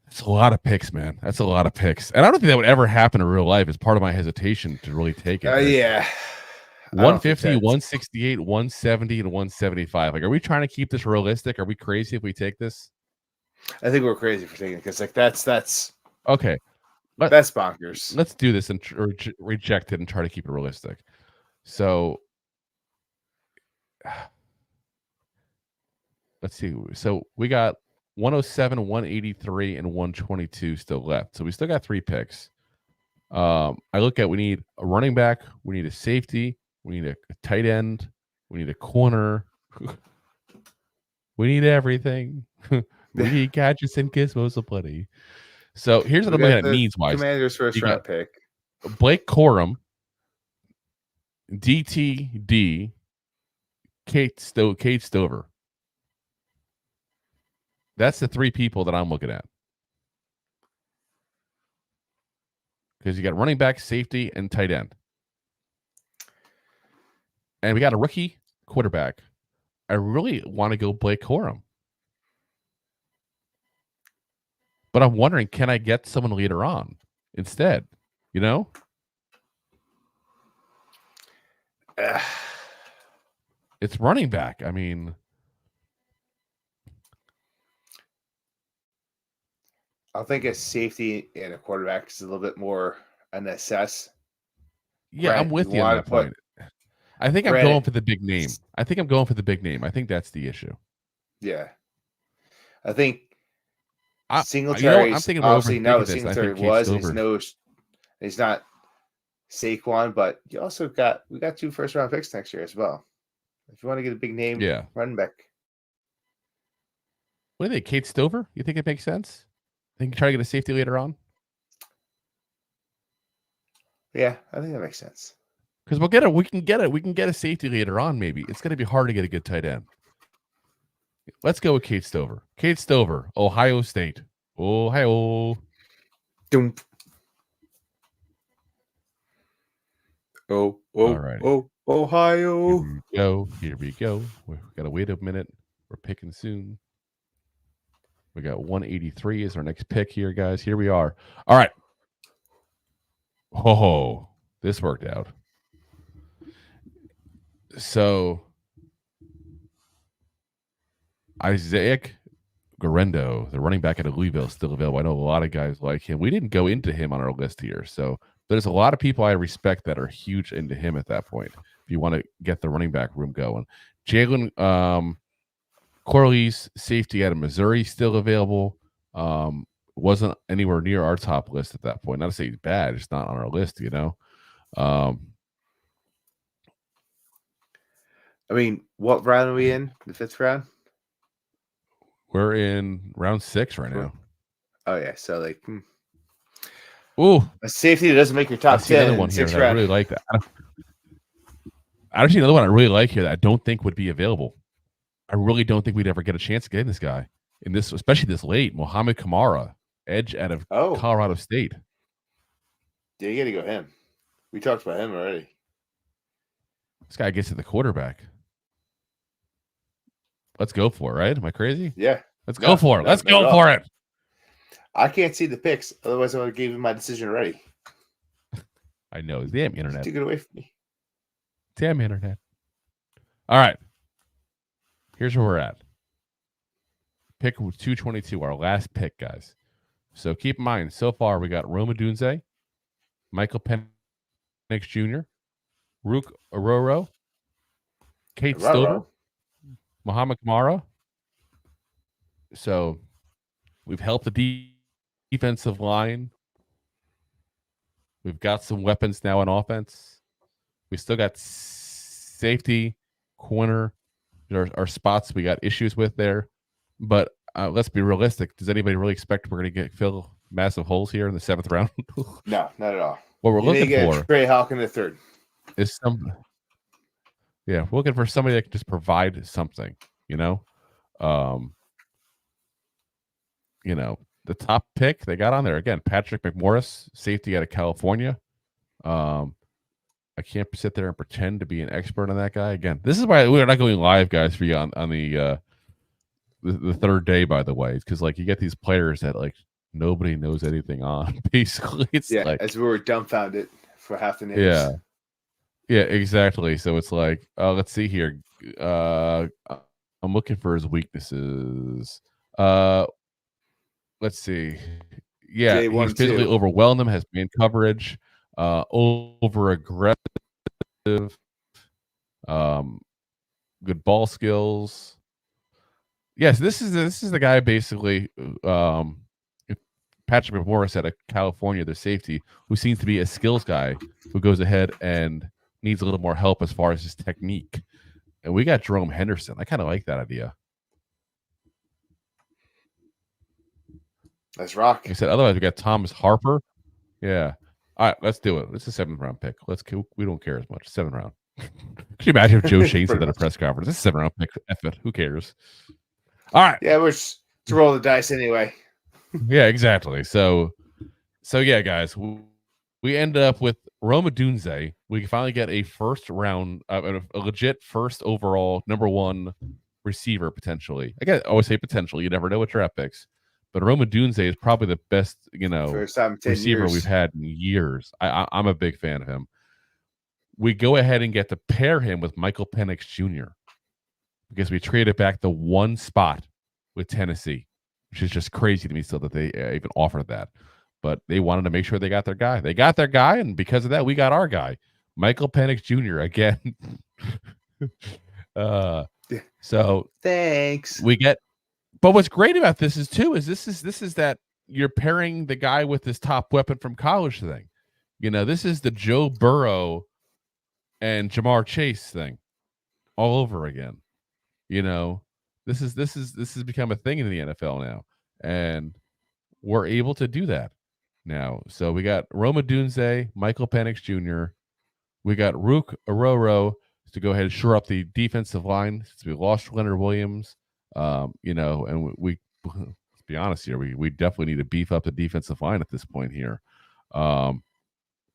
That's a lot of picks, man. That's a lot of picks. And I don't think that would ever happen in real life. It's part of my hesitation to really take it. Yeah. 150, 168, 170, and 175. Like, are we trying to keep this realistic? Are we crazy if we take this? I think we're crazy for taking it because, like, that's okay. That's bonkers. Let's do this and reject it and try to keep it realistic. So, let's see. So we got 107, 183, and 122 still left. So we still got 3 picks. I look at we need a running back, we need a safety, we need a tight end, we need a corner. We need everything. We need gadgets and gizmos aplenty. So here's what I'm looking at needs-wise. Commanders' first round pick. Blake Corum, DTD, Kate Stover. That's the 3 people that I'm looking at. Because you got running back, safety, and tight end. and we got a rookie quarterback. I really want to go Blake Corum. But I'm wondering, can I get someone later on instead? You know? It's running back. I mean, I think a safety and a quarterback is a little bit more an assess. yeah, Right, I'm with you you on wanna that point. I think I'm Granted- going for the big name. I think that's the issue. Yeah. I think You know Singletary, what? I'm thinking we're obviously now overthinking that this. I Singletary think Kate was, and Stover. he's not Saquon, but you also we got 2 first-round picks next year as well. If you want to get a big name running back. What do you think, Kate Stover? You think it makes sense? Think try to get a safety later on? Yeah, I think that makes sense. Because we can get a safety later on, maybe. It's gonna be hard to get a good tight end. Let's go with Kate Stover. Kate Stover, Ohio State. Ohio. Doom. Oh, Ohio. Here we go. We gotta wait a minute. We're picking soon. We got 183 is our next pick here, guys. Here we are. All right. Oh, this worked out. So Isaac Garendo, the running back out of Louisville, is still available. I know a lot of guys like him. We didn't go into him on our list here. So there's a lot of people I respect that are huge into him at that point. If you want to get the running back room going. Jalen Corley's safety out of Missouri still available. Wasn't anywhere near our top list at that point. Not to say he's bad, it's not on our list, you know. I mean, what round are we in? The 5th round? We're in round 6 right now. Oh yeah, so like, Ooh, a safety that doesn't make your top 10. Another one here that I really like. That actually, another one I really like here that I don't think would be available. I really don't think we'd ever get a chance to get this guy in this, especially this late. Mohamed Kamara, edge out of Colorado State. Yeah, you got to go him. We talked about him already. This guy gets to the quarterback. Let's go for it, right? Am I crazy? Yeah. Let's go for it. Let's go for it. I can't see the picks. Otherwise, I would have given my decision already. I know. Damn internet. Took it away from me. Damn internet. All right. Here's where we're at. Pick 222, our last pick, guys. So keep in mind, so far we got Roma Dunze, Michael Penix Jr., Rook Ororo, Kate Stover, Mohamed Kamara. So we've helped the defensive line. We've got some weapons now on offense. We still got safety, corner, our spots we got issues with there. But let's be realistic. Does anybody really expect we're going to fill massive holes here in the 7th round? No, not at all. What we're looking for Trey Hawk in the 3rd is we're looking for somebody that can just provide something, you know. The top pick they got on there again, Patrick McMorris, safety out of California. I can't sit there and pretend to be an expert on that guy. Again, this is why we're not going live, guys, for you on the 3rd day, by the way, because like you get these players that like nobody knows anything on. Basically, it's like as we were dumbfounded for half the names. Yeah, exactly. So it's like, let's see here. I'm looking for his weaknesses. Let's see. Yeah, he's physically overwhelmed them, has man coverage, over aggressive, good ball skills. Yes, this is the guy basically. Patrick McMorris out of California, the safety, who seems to be a skills guy who goes ahead and needs a little more help as far as his technique. And we got Jerome Henderson. I kind of like that idea. Let's rock. Like I said, otherwise we got Thomas Harper. Yeah. All right, let's do it. It's a 7th round pick. We don't care as much. 7th round. Could you imagine if Joe Shane said at a press conference? This is a 7th round pick. F it. Who cares? All right. Yeah, we're just to roll the dice anyway. Yeah, exactly. So yeah, guys, we end up with Roma Dunze. We finally get a first round, a legit first overall number one receiver potentially. I always say potentially. You never know with draft picks. But Roma Dunze is probably the best, First time in 10 receiver years. we've had in years. I'm a big fan of him. We go ahead and get to pair him with Michael Penix Jr. because we traded back the one spot with Tennessee, which is just crazy to me still that they even offered that. But they wanted to make sure they got their guy. They got their guy, and because of that, we got our guy, Michael Penix Jr. again. So thanks. We get, but what's great about this is that you're pairing the guy with his top weapon from college thing. This is the Joe Burrow and Jamar Chase thing all over again. This has become a thing in the NFL now, and we're able to do that now. So we got Roma Dunze, Michael Penix Jr. We got Rook Ororo to go ahead and shore up the defensive line since we lost Leonard Williams. And we let's be honest here, we definitely need to beef up the defensive line at this point here.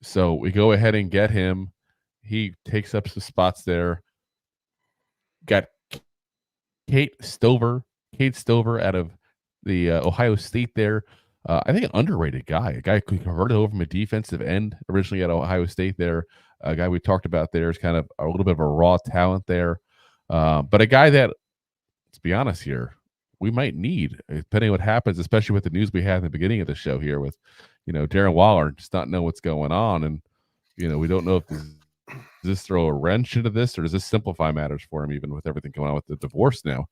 So we go ahead and get him. He takes up some spots there. Got Kate Stover out of the Ohio State there. I think an underrated guy, a guy who converted over from a defensive end originally at Ohio State there. A guy we talked about there is kind of a little bit of a raw talent there. But a guy that, let's be honest here, we might need, depending on what happens, especially with the news we had in the beginning of the show here with, Darren Waller just not know what's going on. And, we don't know if does this throw a wrench into this or does this simplify matters for him, even with everything going on with the divorce now.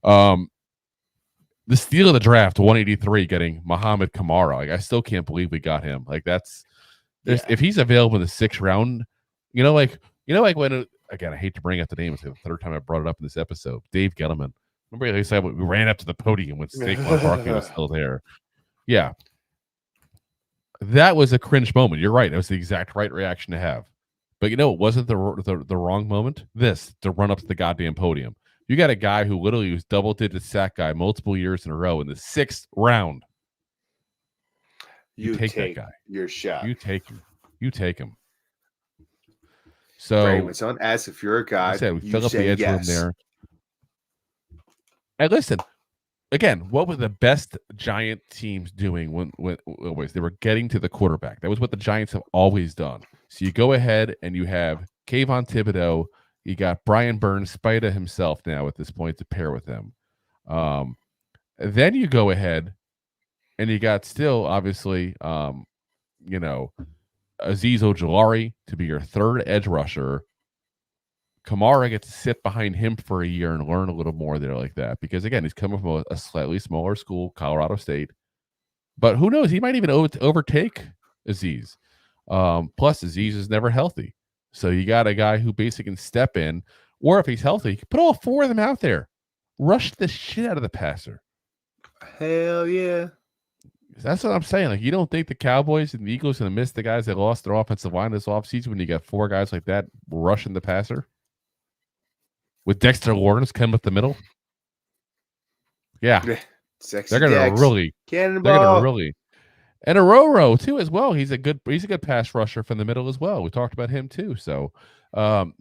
The steal of the draft, 183, getting Muhammad Kamara. I still can't believe we got him. If he's available in the 6th round, when, again, I hate to bring up the name. It's the third time I brought it up in this episode. Dave Gettleman. Remember he said we ran up to the podium when Saquon Barkley was still there. Yeah. That was a cringe moment. You're right. It was the exact right reaction to have. But it wasn't the wrong moment. To run up to the goddamn podium. You got a guy who literally was double-digit sack guy multiple years in a row in the 6th round. You take that guy. Your shot. You take him. So right, when someone asks if you're a guy, we fill up the edge room there. And listen, again, what were the best Giant teams doing when always they were getting to the quarterback? That was what the Giants have always done. So you go ahead and you have Kayvon Thibodeau. You got Brian Burns, Spida himself now at this point to pair with him. Then you go ahead and you got still obviously, Azeez Ojulari to be your third edge rusher. Kamara gets to sit behind him for a year and learn a little more there like that. Because, again, he's coming from a slightly smaller school, Colorado State. But who knows? He might even overtake Azeez. Plus, Azeez is never healthy. So you got a guy who basically can step in. Or if he's healthy, you can put all 4 of them out there. Rush the shit out of the passer. Hell yeah. That's what I'm saying. You don't think the Cowboys and the Eagles are going to miss the guys that lost their offensive line this offseason when you got 4 guys like that rushing the passer? With Dexter Lawrence coming up the middle? Yeah. Sexy they're going to really. Cannonball. They're going to really. And Ororo, too, as well. He's a good pass rusher from the middle as well. We talked about him, too. So, and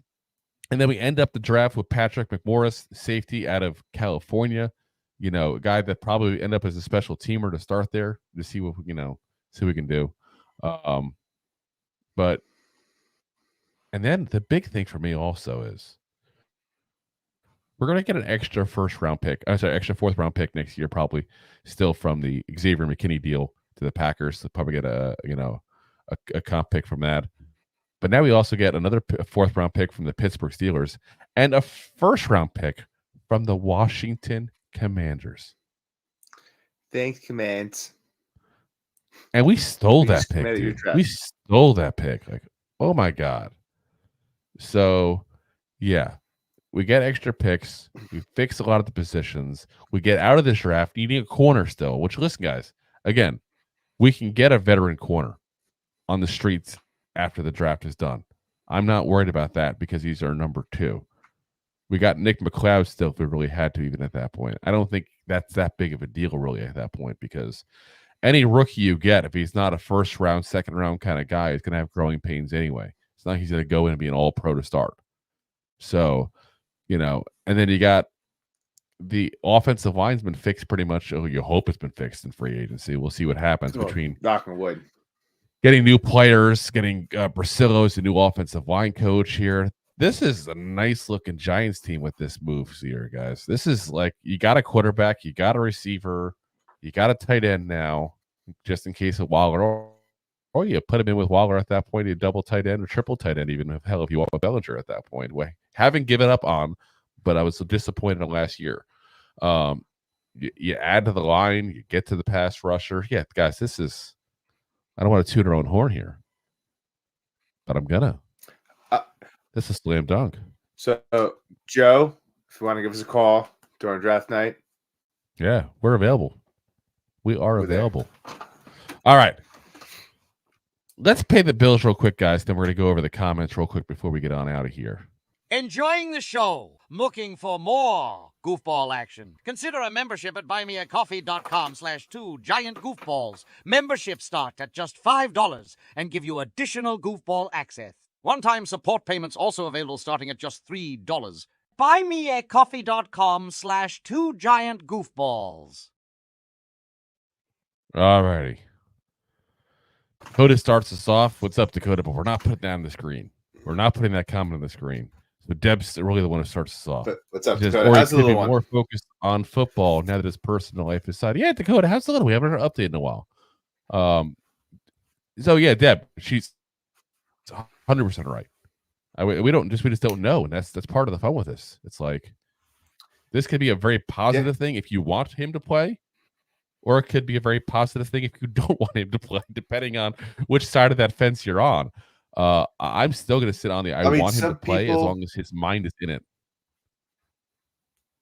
then we end up the draft with Patrick McMorris, safety out of California. A guy that probably end up as a special teamer to start there to see what see what we can do. But and then the big thing for me also is we're going to get an extra extra 4th round pick next year, probably still from the Xavier McKinney deal to the Packers. So probably get a comp pick from that. But now we also get another 4th round pick from the Pittsburgh Steelers and a 1st round pick from the Washington Commanders. Thanks, Commands. And we stole that pick, dude. We stole that pick. Oh my God. So, yeah. We get extra picks. We fix a lot of the positions. We get out of this draft needing a corner still, which, listen, guys, again, we can get a veteran corner on the streets after the draft is done. I'm not worried about that because he's our number 2. We got Nick McLeod still if we really had to, even at that point. I don't think that's that big of a deal really at that point because any rookie you get, if he's not a first round, second round kind of guy, is going to have growing pains anyway. It's not like he's going to go in and be an all pro to start. So, and then you got the offensive line's been fixed pretty much. You hope it's been fixed in free agency. We'll see what happens between knock on wood. Getting new players, getting Brasillo's the new offensive line coach here. This is a nice looking Giants team with this move here, guys. This is like, you got a quarterback, you got a receiver, you got a tight end now, just in case of Waller. Or you put him in with Waller at that point, a double tight end or triple tight end, even hell if you want Bellinger at that point. Haven't given up on, but I was so disappointed in last year. You add to the line, you get to the pass rusher. Yeah, guys, this is, I don't want to toot our own horn here, but I'm gonna. This is slam dunk. So, Joe, if you want to give us a call during draft night. Yeah, we're available. We're available. All right. Let's pay the bills real quick, guys. Then we're going to go over the comments real quick before we get on out of here. Enjoying the show? Looking for more goofball action? Consider a membership at buymeacoffee.com/2giantgoofballs. Memberships start at just $5 and give you additional goofball access. One-time support payments also available starting at just $3. buymeacoffee.com/2giantgoofballs. All righty. Dakota starts us off. What's up, Dakota? But we're not putting that on the screen. We're not putting that comment on the screen. So Deb's really the one who starts us off. What's up, Dakota? How's the little one? More focused on football now that his personal life is side. Yeah, Dakota, how's the little? We haven't heard an update in a while. So yeah, Deb, she's 100% right. We just don't know, and that's part of the fun with this. It's like this could be a very positive thing if you want him to play, or it could be a very positive thing if you don't want him to play, depending on which side of that fence you're on. I'm still going to sit on the I want him to play as long as his mind is in it.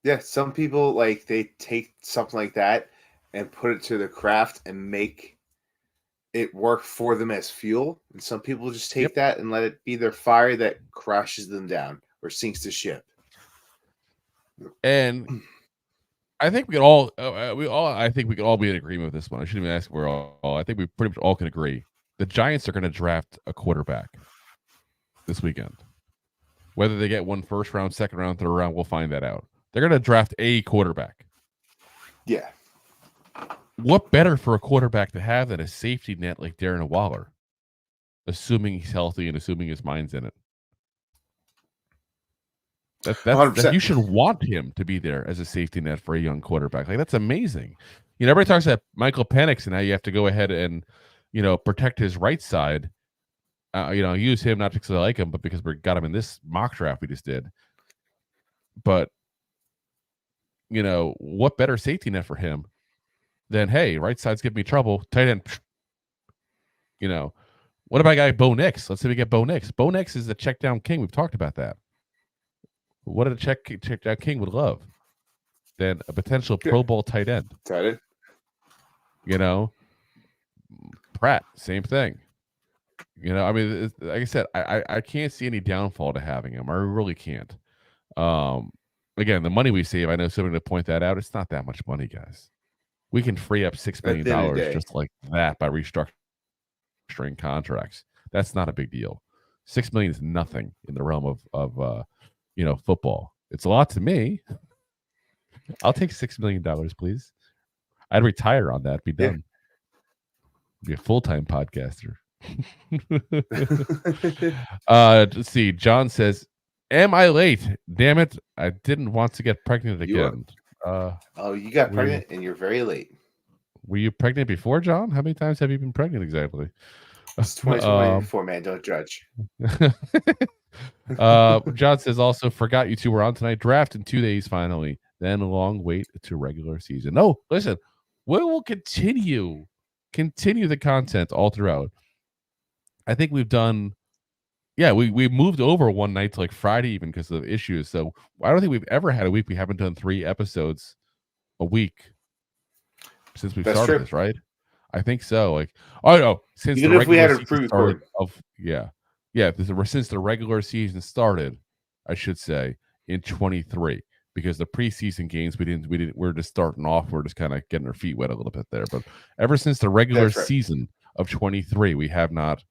Yeah, some people they take something like that and put it to the craft and make it work for them as fuel, and some people just take that and let it be their fire that crashes them down or sinks the ship. And I think we could all, I think we could all be in agreement with this one. I shouldn't even ask. We're all. I think we pretty much all can agree. The Giants are going to draft a quarterback this weekend. Whether they get one first round, second round, third round, we'll find that out. They're going to draft a quarterback. Yeah. What better for a quarterback to have than a safety net like Darren Waller, assuming he's healthy and assuming his mind's in it? That you should want him to be there as a safety net for a young quarterback. Like, that's amazing. Everybody talks about Michael Penix and how you have to go ahead and, protect his right side. Use him not because I like him, but because we got him in this mock draft we just did. But, what better safety net for him than, hey, right side's giving me trouble, tight end. What about a guy Bo Nix? Let's say we get Bo Nix. Bo Nix is the check down king. We've talked about that. What a check down king would love than a potential Pro Bowl tight end. Tight end. Pratt, same thing. Like I said, I can't see any downfall to having him. I really can't. Again, the money we save, I know somebody to point that out. It's not that much money, guys. We can free up $6 million just like that by restructuring contracts. That's not a big deal. $6 million is nothing in the realm of football. It's a lot to me. I'll take $6 million, please. I'd retire on that. Be done. Be a full-time podcaster. Let's see. John says, "Am I late? Damn it! I didn't want to get pregnant again." You got pregnant and you're very late. Were you pregnant before, John? How many times have you been pregnant exactly? It's 2024, man. Don't judge. John says, also forgot you two were on tonight. Draft in 2 days finally. Then a long wait to regular season. No, listen, we will continue the content all throughout. I think we've done, we moved over one night to like Friday even because of issues. So I don't think we've ever had a week we haven't done 3 episodes a week since we've started this, right? I think so. Like, since even the if we had a pre-record since the regular season started, I should say, in 23. because the preseason games we're just starting off. We're just kind of getting our feet wet a little bit there. But ever since the regular season of 23, we have not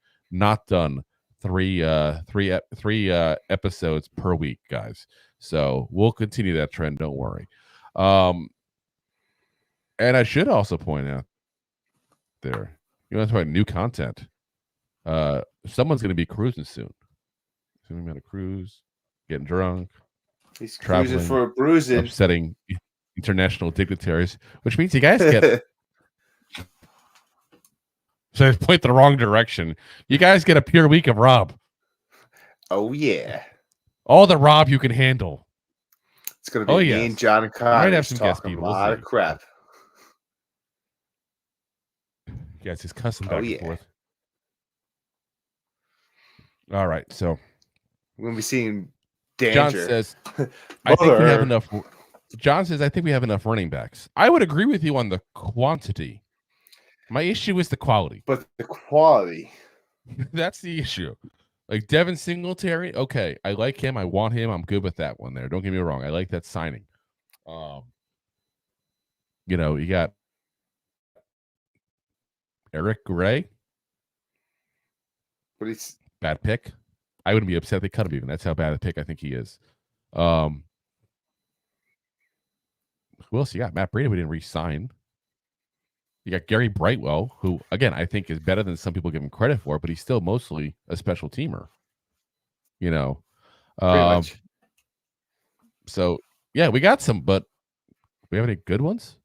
done three episodes per week, guys. So we'll continue that trend. Don't worry. And I should also point out there, you want to talk about new content. Someone's going to be cruising soon. Someone's going to cruise, getting drunk. He's cruising for a bruising, upsetting international dignitaries, which means you guys get. So I point the wrong direction. You guys get a pure week of Rob. Oh yeah, all the Rob you can handle. It's gonna be me and John and Connor. Might have some guest people. A lot of crap. Yes, he's cussing back and forth. All right, so we're gonna be seeing danger. John says, "I think we have enough." John says, "I think we have enough running backs." I would agree with you on the quantity. My issue is the quality. But the quality. That's the issue. Like Devin Singletary, okay, I like him. I want him. I'm good with that one there. Don't get me wrong. I like that signing. You know, you got Eric Gray. But he's bad pick. I wouldn't be upset if they cut him even. That's how bad a pick I think he is. Who else you got? Matt Breida, we didn't re-sign. You got Gary Brightwell, who, again, I think is better than some people give him credit for, but he's still mostly a special teamer. You know? Pretty much. So, yeah, we got some, but we have any good ones?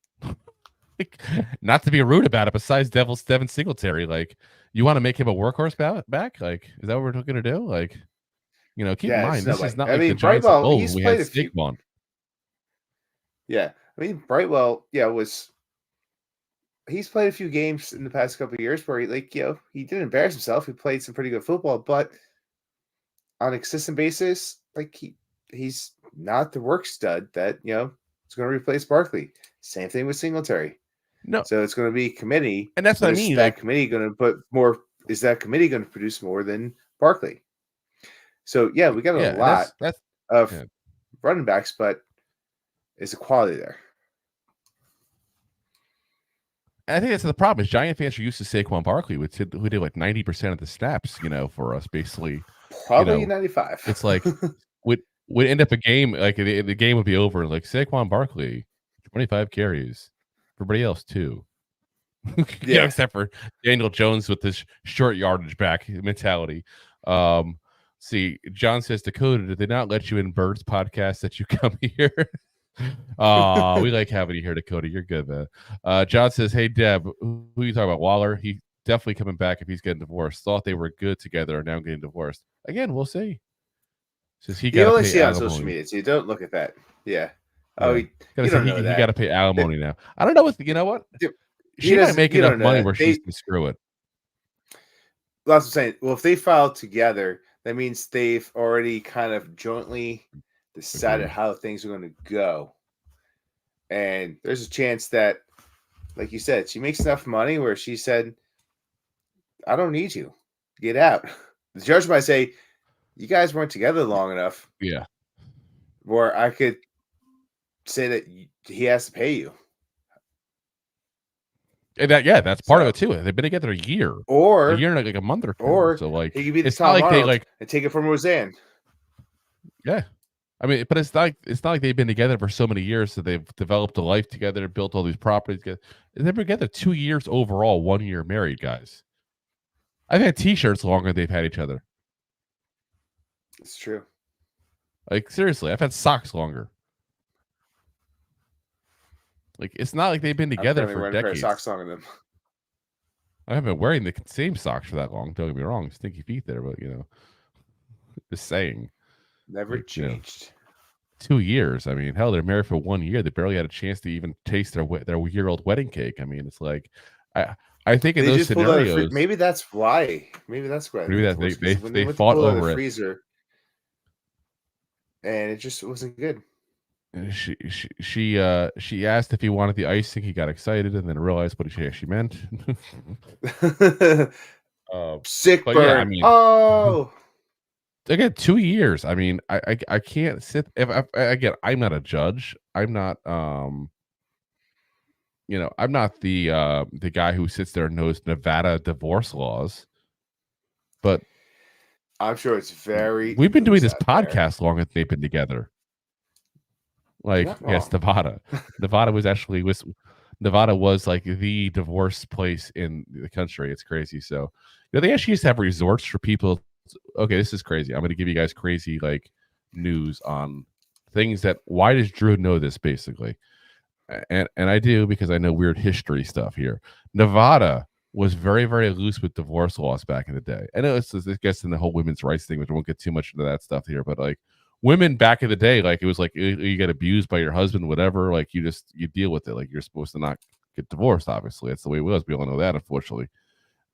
Not to be rude about it, besides Devin Singletary. Like, you want to make him a workhorse back? Like, is that what we're going to do? Like, you know, keep in mind, this is not like the Giants of old when we had Saquon. Yeah. I mean, Brightwell, he's played a few games in the past couple of years where he didn't embarrass himself. He played some pretty good football, but on a consistent basis, like he's not the work stud that is going to replace Barkley. Same thing with Singletary. No, so it's going to be committee, and that's what I mean. That committee going to put more? Is that committee going to produce more than Barkley? So we got a lot of running backs, but is the quality there? I think that's the problem. Is Giant fans are used to Saquon Barkley, who did like 90% of the snaps, for us, basically. Probably 95. It's like would end up a game like the game would be over, like Saquon Barkley, 25 carries, everybody else too. Except for Daniel Jones with this short yardage back mentality. See, John says, Dakota, did they not let you in Bird's podcast that you come here? We like having you here, Dakota. You're good, man. John says, hey, Deb, who are you talking about? Waller? He definitely coming back if he's getting divorced. Thought they were good together and now getting divorced. Again, we'll see. Says he got to pay see alimony. on social media, so you don't look at that. Yeah. You got to pay alimony now. I don't know what you know what? She might make enough money where she can screw it. Well, that's what I'm saying. Well, if they file together, that means they've already kind of jointly decided how things are going to go. And there's a chance that, like you said, she makes enough money where she said, I don't need you. Get out. The judge might say, you guys weren't together long enough. Yeah. Or I could say that he has to pay you. And that's part of it too. They've been together a year and like a month or two. Or so like he could be the Tom Arnold and take it from Roseanne. Yeah. I mean, but it's not like they've been together for so many years that they've developed a life together, built all these properties. They've been together 2 years overall, 1 year married, guys. I've had t-shirts longer than they've had each other. It's true. Like, seriously, I've had socks longer. Like, it's not like they've been together for decades. A pair of socks longer than them. I haven't been wearing the same socks for that long. Don't get me wrong. Stinky feet there, but, just saying. Never changed. 2 years. I mean, hell, they're married for 1 year. They barely had a chance to even taste their year-old wedding cake. I mean, it's like, I think in those scenarios, maybe that's why. Maybe that's why. Maybe that they fought over it. Freezer, and it just wasn't good. She asked if he wanted the icing. He got excited and then realized what she actually meant. Sick burn. Yeah, I mean, again, 2 years. I mean, I can't sit again, I'm not a judge. I'm not I'm not the guy who sits there and knows Nevada divorce laws. But I'm sure it's very. we've been doing this loose out there. podcast longer than they've been together. Like, Not yes, wrong. Nevada. Nevada was like the divorce place in the country. It's crazy. So, they actually used to have resorts for people. Okay, this is crazy. I'm going to give you guys crazy like news on things that. Why does Drew know this basically? And I do because I know weird history stuff here. Nevada was very, very loose with divorce laws back in the day. I know this gets in the whole women's rights thing, which we won't get too much into that stuff here, but like women back in the day, like it was like you get abused by your husband, whatever, like you deal with it. Like you're supposed to not get divorced, obviously. That's the way it was. We all know that, unfortunately.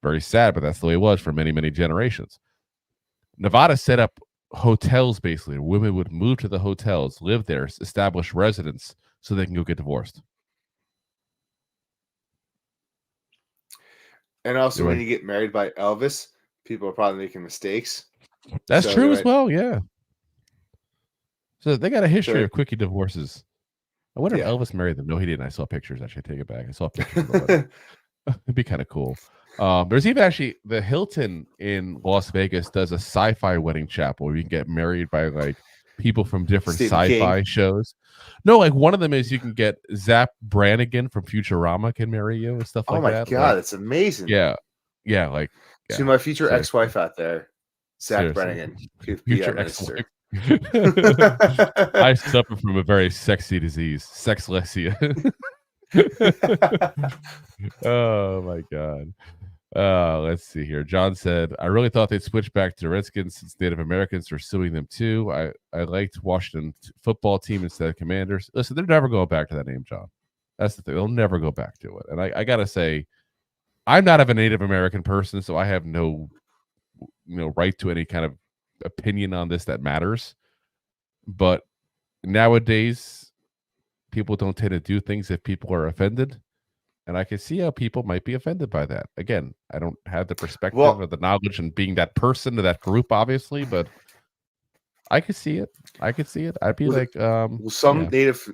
Very sad, but that's the way it was for many, many generations. Nevada set up hotels basically. Women would move to the hotels, live there, establish residence so they can go get divorced. And also, when you get married by Elvis, people are probably making mistakes. That's true as well, yeah. So they got a history of quickie divorces. I wonder if Elvis married them. No, he didn't. I saw pictures. Actually, take it back. I saw pictures. It'd be kind of cool. There's even actually the Hilton in Las Vegas does a sci-fi wedding chapel where you can get married by like people from different sci-fi shows. No, like one of them is you can get Zap Brannigan from Futurama can marry you and stuff like that. Oh my god, that's amazing. Yeah. Like see my future ex-wife out there, Zach Brannigan, future ex-wife. I suffer from a very sexy disease, sexlexia. Oh my god. Let's see here. John said, I really thought they'd switch back to Redskins since Native Americans are suing them too. I liked Washington football team instead of Commanders. Listen, they're never going back to that name, John. That's the thing. They'll never go back to it. And I gotta say, I'm not of a Native American person, so I have no right to any kind of opinion on this that matters. But nowadays, people don't tend to do things if people are offended. And I can see how people might be offended by that. Again, I don't have the perspective or the knowledge and being that person to that group, obviously, but I could see it. I'd be Native.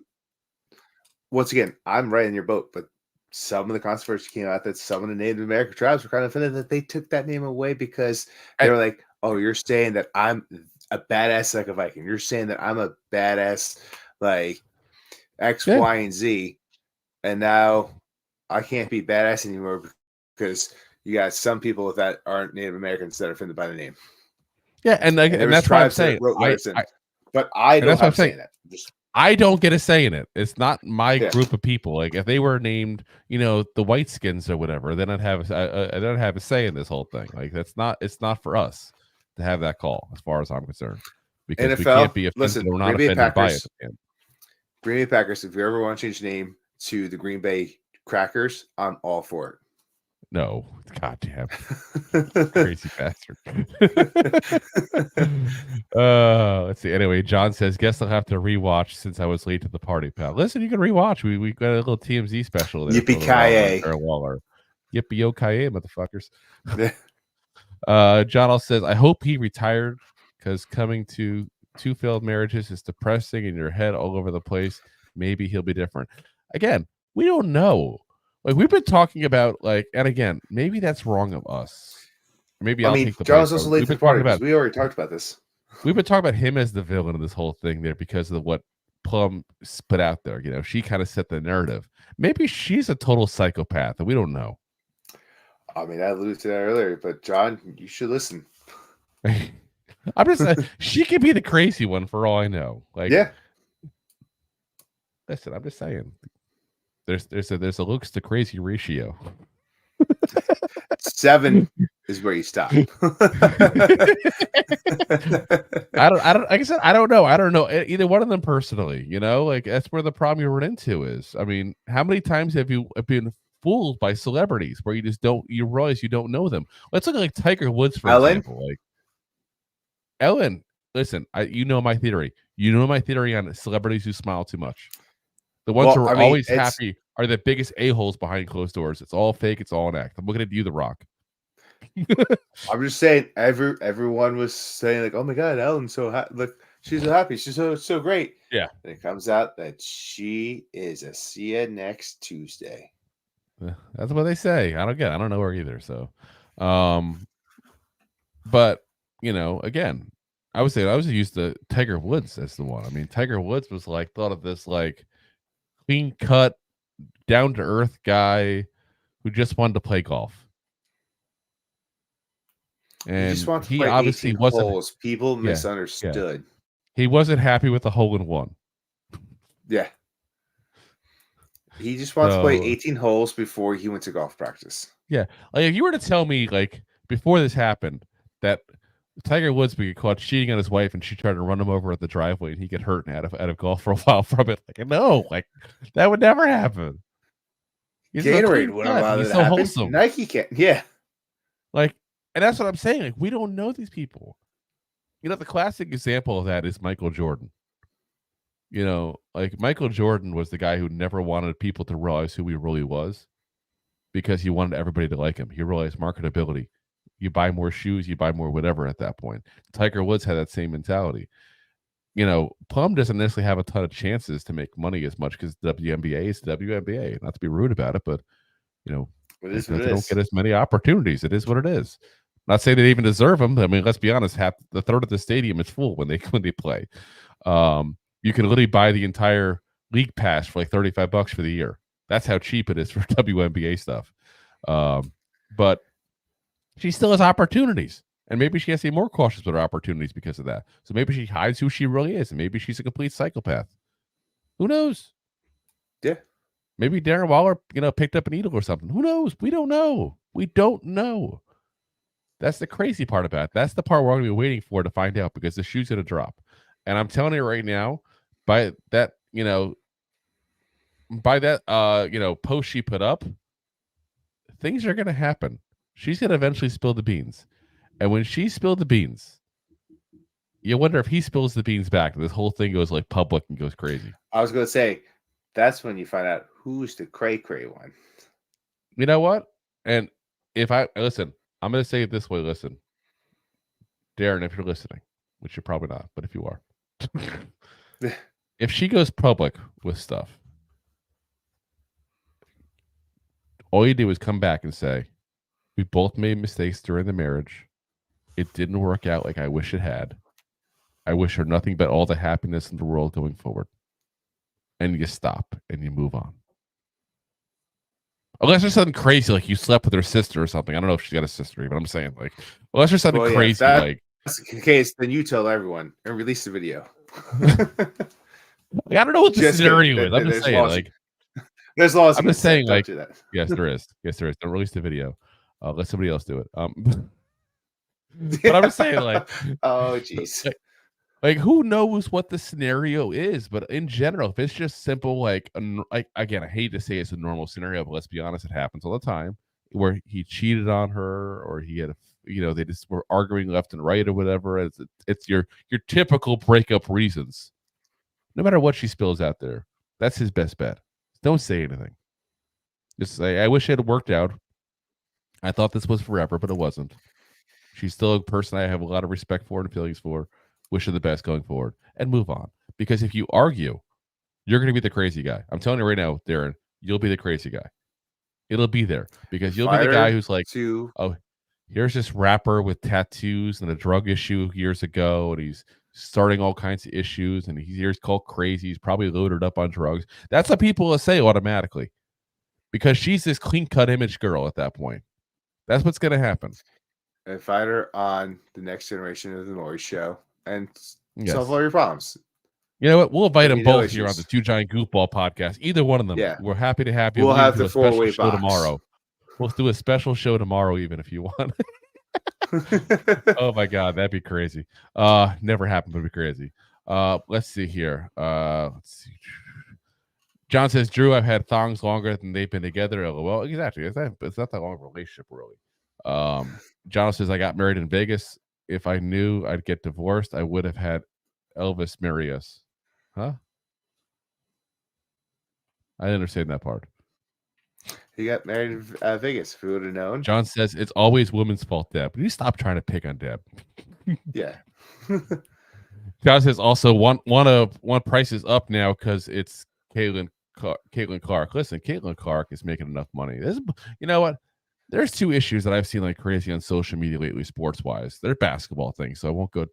Once again, I'm right in your boat, but some of the controversy came out that some of the Native American tribes were kind of offended that they took that name away because they were like, "Oh, you're saying that I'm a badass like a Viking. You're saying that I'm a badass like X, Y, and Z, and now I can't be badass anymore because you got some people that aren't Native Americans that are offended by the name." Yeah, and that's why I'm saying. But I don't have saying that. I don't get a say in it. It's not my group of people. Like if they were named, the Whiteskins or whatever, then I'd have a say in this whole thing. Like it's not for us to have that call, as far as I'm concerned, because we can't be offended. We're not offended by it. Green Bay Packers. If you ever want to change the name to the Green Bay Crackers, I'm all for it. No, goddamn, crazy bastard. Let's see. Anyway, John says, "Guess I'll have to rewatch since I was late to the party, pal." Listen, you can rewatch. We got a little TMZ special there. Yippee-ki-yay. Waller. Yippee-yo-ki-yay, motherfuckers. John says, "I hope he retired because coming to 2 failed marriages is depressing and your head all over the place. Maybe he'll be different." Again, we don't know. Like we've been talking about, and again, maybe that's wrong of us. Maybe John's also late to the party because we already talked about this. We've been talking about him as the villain of this whole thing there because of what Plum put out there. She kind of set the narrative. Maybe she's a total psychopath, and we don't know. I alluded to that earlier, but John, you should listen. I'm just she could be the crazy one for all I know. Listen, I'm just saying. There's a looks to crazy ratio. 7 is where you stop. I don't. Like I said, I don't know. I don't know either one of them personally. That's where the problem you run into is. How many times have you been fooled by celebrities where you realize you don't know them? Let's look at Tiger Woods for example. Ellen, listen, you know my theory. You know my theory on celebrities who smile too much. The ones who are always happy are the biggest a-holes behind closed doors. It's all fake. It's all an act. I'm looking at you, The Rock. I'm just saying, everyone was saying like, "Oh my God, Ellen's so happy! Look, she's so happy. She's so great." Yeah. And it comes out that she is a see ya next Tuesday. That's what they say. I don't know her either. So, but again, I would say I was used to Tiger Woods as the one. I mean, Tiger Woods was like thought of this like clean cut, down to earth guy who just wanted to play golf. And he just wants to he play obviously 18 wasn't. holes. People misunderstood. He wasn't happy with the hole in one. Yeah. He just wants to play 18 holes before he went to golf practice. Yeah. Like if you were to tell me like before this happened that Tiger Woods would get caught cheating on his wife and she tried to run him over at the driveway and he get hurt and out of golf for a while from it. Like, no, like that would never happen. Gatorade wouldn't allow that to happen. Wholesome. Nike can't. Yeah. Like, and that's what I'm saying. Like, we don't know these people. The classic example of that is Michael Jordan. Like Michael Jordan was the guy who never wanted people to realize who he really was because he wanted everybody to like him. He realized marketability. You buy more shoes, you buy more whatever at that point. Tiger Woods had that same mentality. Plum doesn't necessarily have a ton of chances to make money as much because WNBA is WNBA. Not to be rude about it, but they don't get as many opportunities. It is what it is. Not saying they even deserve them. I mean, let's be honest. The third of the stadium is full when they play. You can literally buy the entire league pass for like $35 for the year. That's how cheap it is for WNBA stuff. But she still has opportunities, and maybe she has to be more cautious with her opportunities because of that. So maybe she hides who she really is, and maybe she's a complete psychopath. Who knows? Yeah. Maybe Darren Waller, picked up a needle or something. Who knows? We don't know. We don't know. That's the crazy part about it. That's the part we're going to be waiting for to find out because the shoe's going to drop. And I'm telling you right now, by that post she put up, things are going to happen. She's going to eventually spill the beans. And when she spilled the beans, you wonder if he spills the beans back. This whole thing goes like public and goes crazy. I was going to say, that's when you find out who's the cray-cray one. You know what? And if listen, I'm going to say it this way. Listen, Darren, if you're listening, which you're probably not, but if you are, if she goes public with stuff, all you do is come back and say, we both made mistakes during the marriage. It didn't work out like I wish it had. I wish her nothing but all the happiness in the world going forward. And you stop and you move on. Unless there's something crazy, like you slept with her sister or something. I don't know if she's got a sister, but I'm saying like, unless there's something crazy, like that's the case, then you tell everyone and release the video. I don't know what the scenario is. I'm just saying, like, there's laws. I'm just saying, like, yes, there is. Yes, there is. Don't release the video. Let somebody else do it. But I'm just saying, like, oh, jeez. Like, who knows what the scenario is? But in general, if it's just simple, like again, I hate to say it's a normal scenario, but let's be honest, it happens all the time where he cheated on her or he had they just were arguing left and right or whatever. It's your typical breakup reasons. No matter what she spills out there, that's his best bet. Don't say anything. Just say, I wish it had worked out. I thought this was forever, but it wasn't. She's still a person I have a lot of respect for and feelings for. Wish her the best going forward and move on. Because if you argue, you're going to be the crazy guy. I'm telling you right now, Darren, you'll be the crazy guy. It'll be there because you'll be the guy who's like, oh, here's this rapper with tattoos and a drug issue years ago, and he's starting all kinds of issues, and he's called crazy. He's probably loaded up on drugs. That's what people will say automatically because she's this clean-cut image girl at that point. That's what's going to happen. And find her on the next generation of the Maury Show and solve all your problems. You know what? We'll invite them both here on the Two Giant Goofball podcast. Either one of them. Yeah. We're happy to have you. We'll have the four-way show tomorrow. We'll do a special show tomorrow, even if you want. Oh my God, that'd be crazy. Never happened, but it'd be crazy. Let's see here. Let's see. John says, Drew, I've had thongs longer than they've been together. Well, exactly. It's not that long of a relationship, really. John says, I got married in Vegas. If I knew I'd get divorced, I would have had Elvis marry us. Huh? I didn't understand that part. He got married in Vegas. If we would have known. John says it's always women's fault, Deb. Will you stop trying to pick on Deb? Yeah. John says also one price is up now because it's Caitlin Clark. Listen, Caitlin Clark is making enough money. You know what? There's two issues that I've seen like crazy on social media lately, sports wise. They're basketball things, so I won't go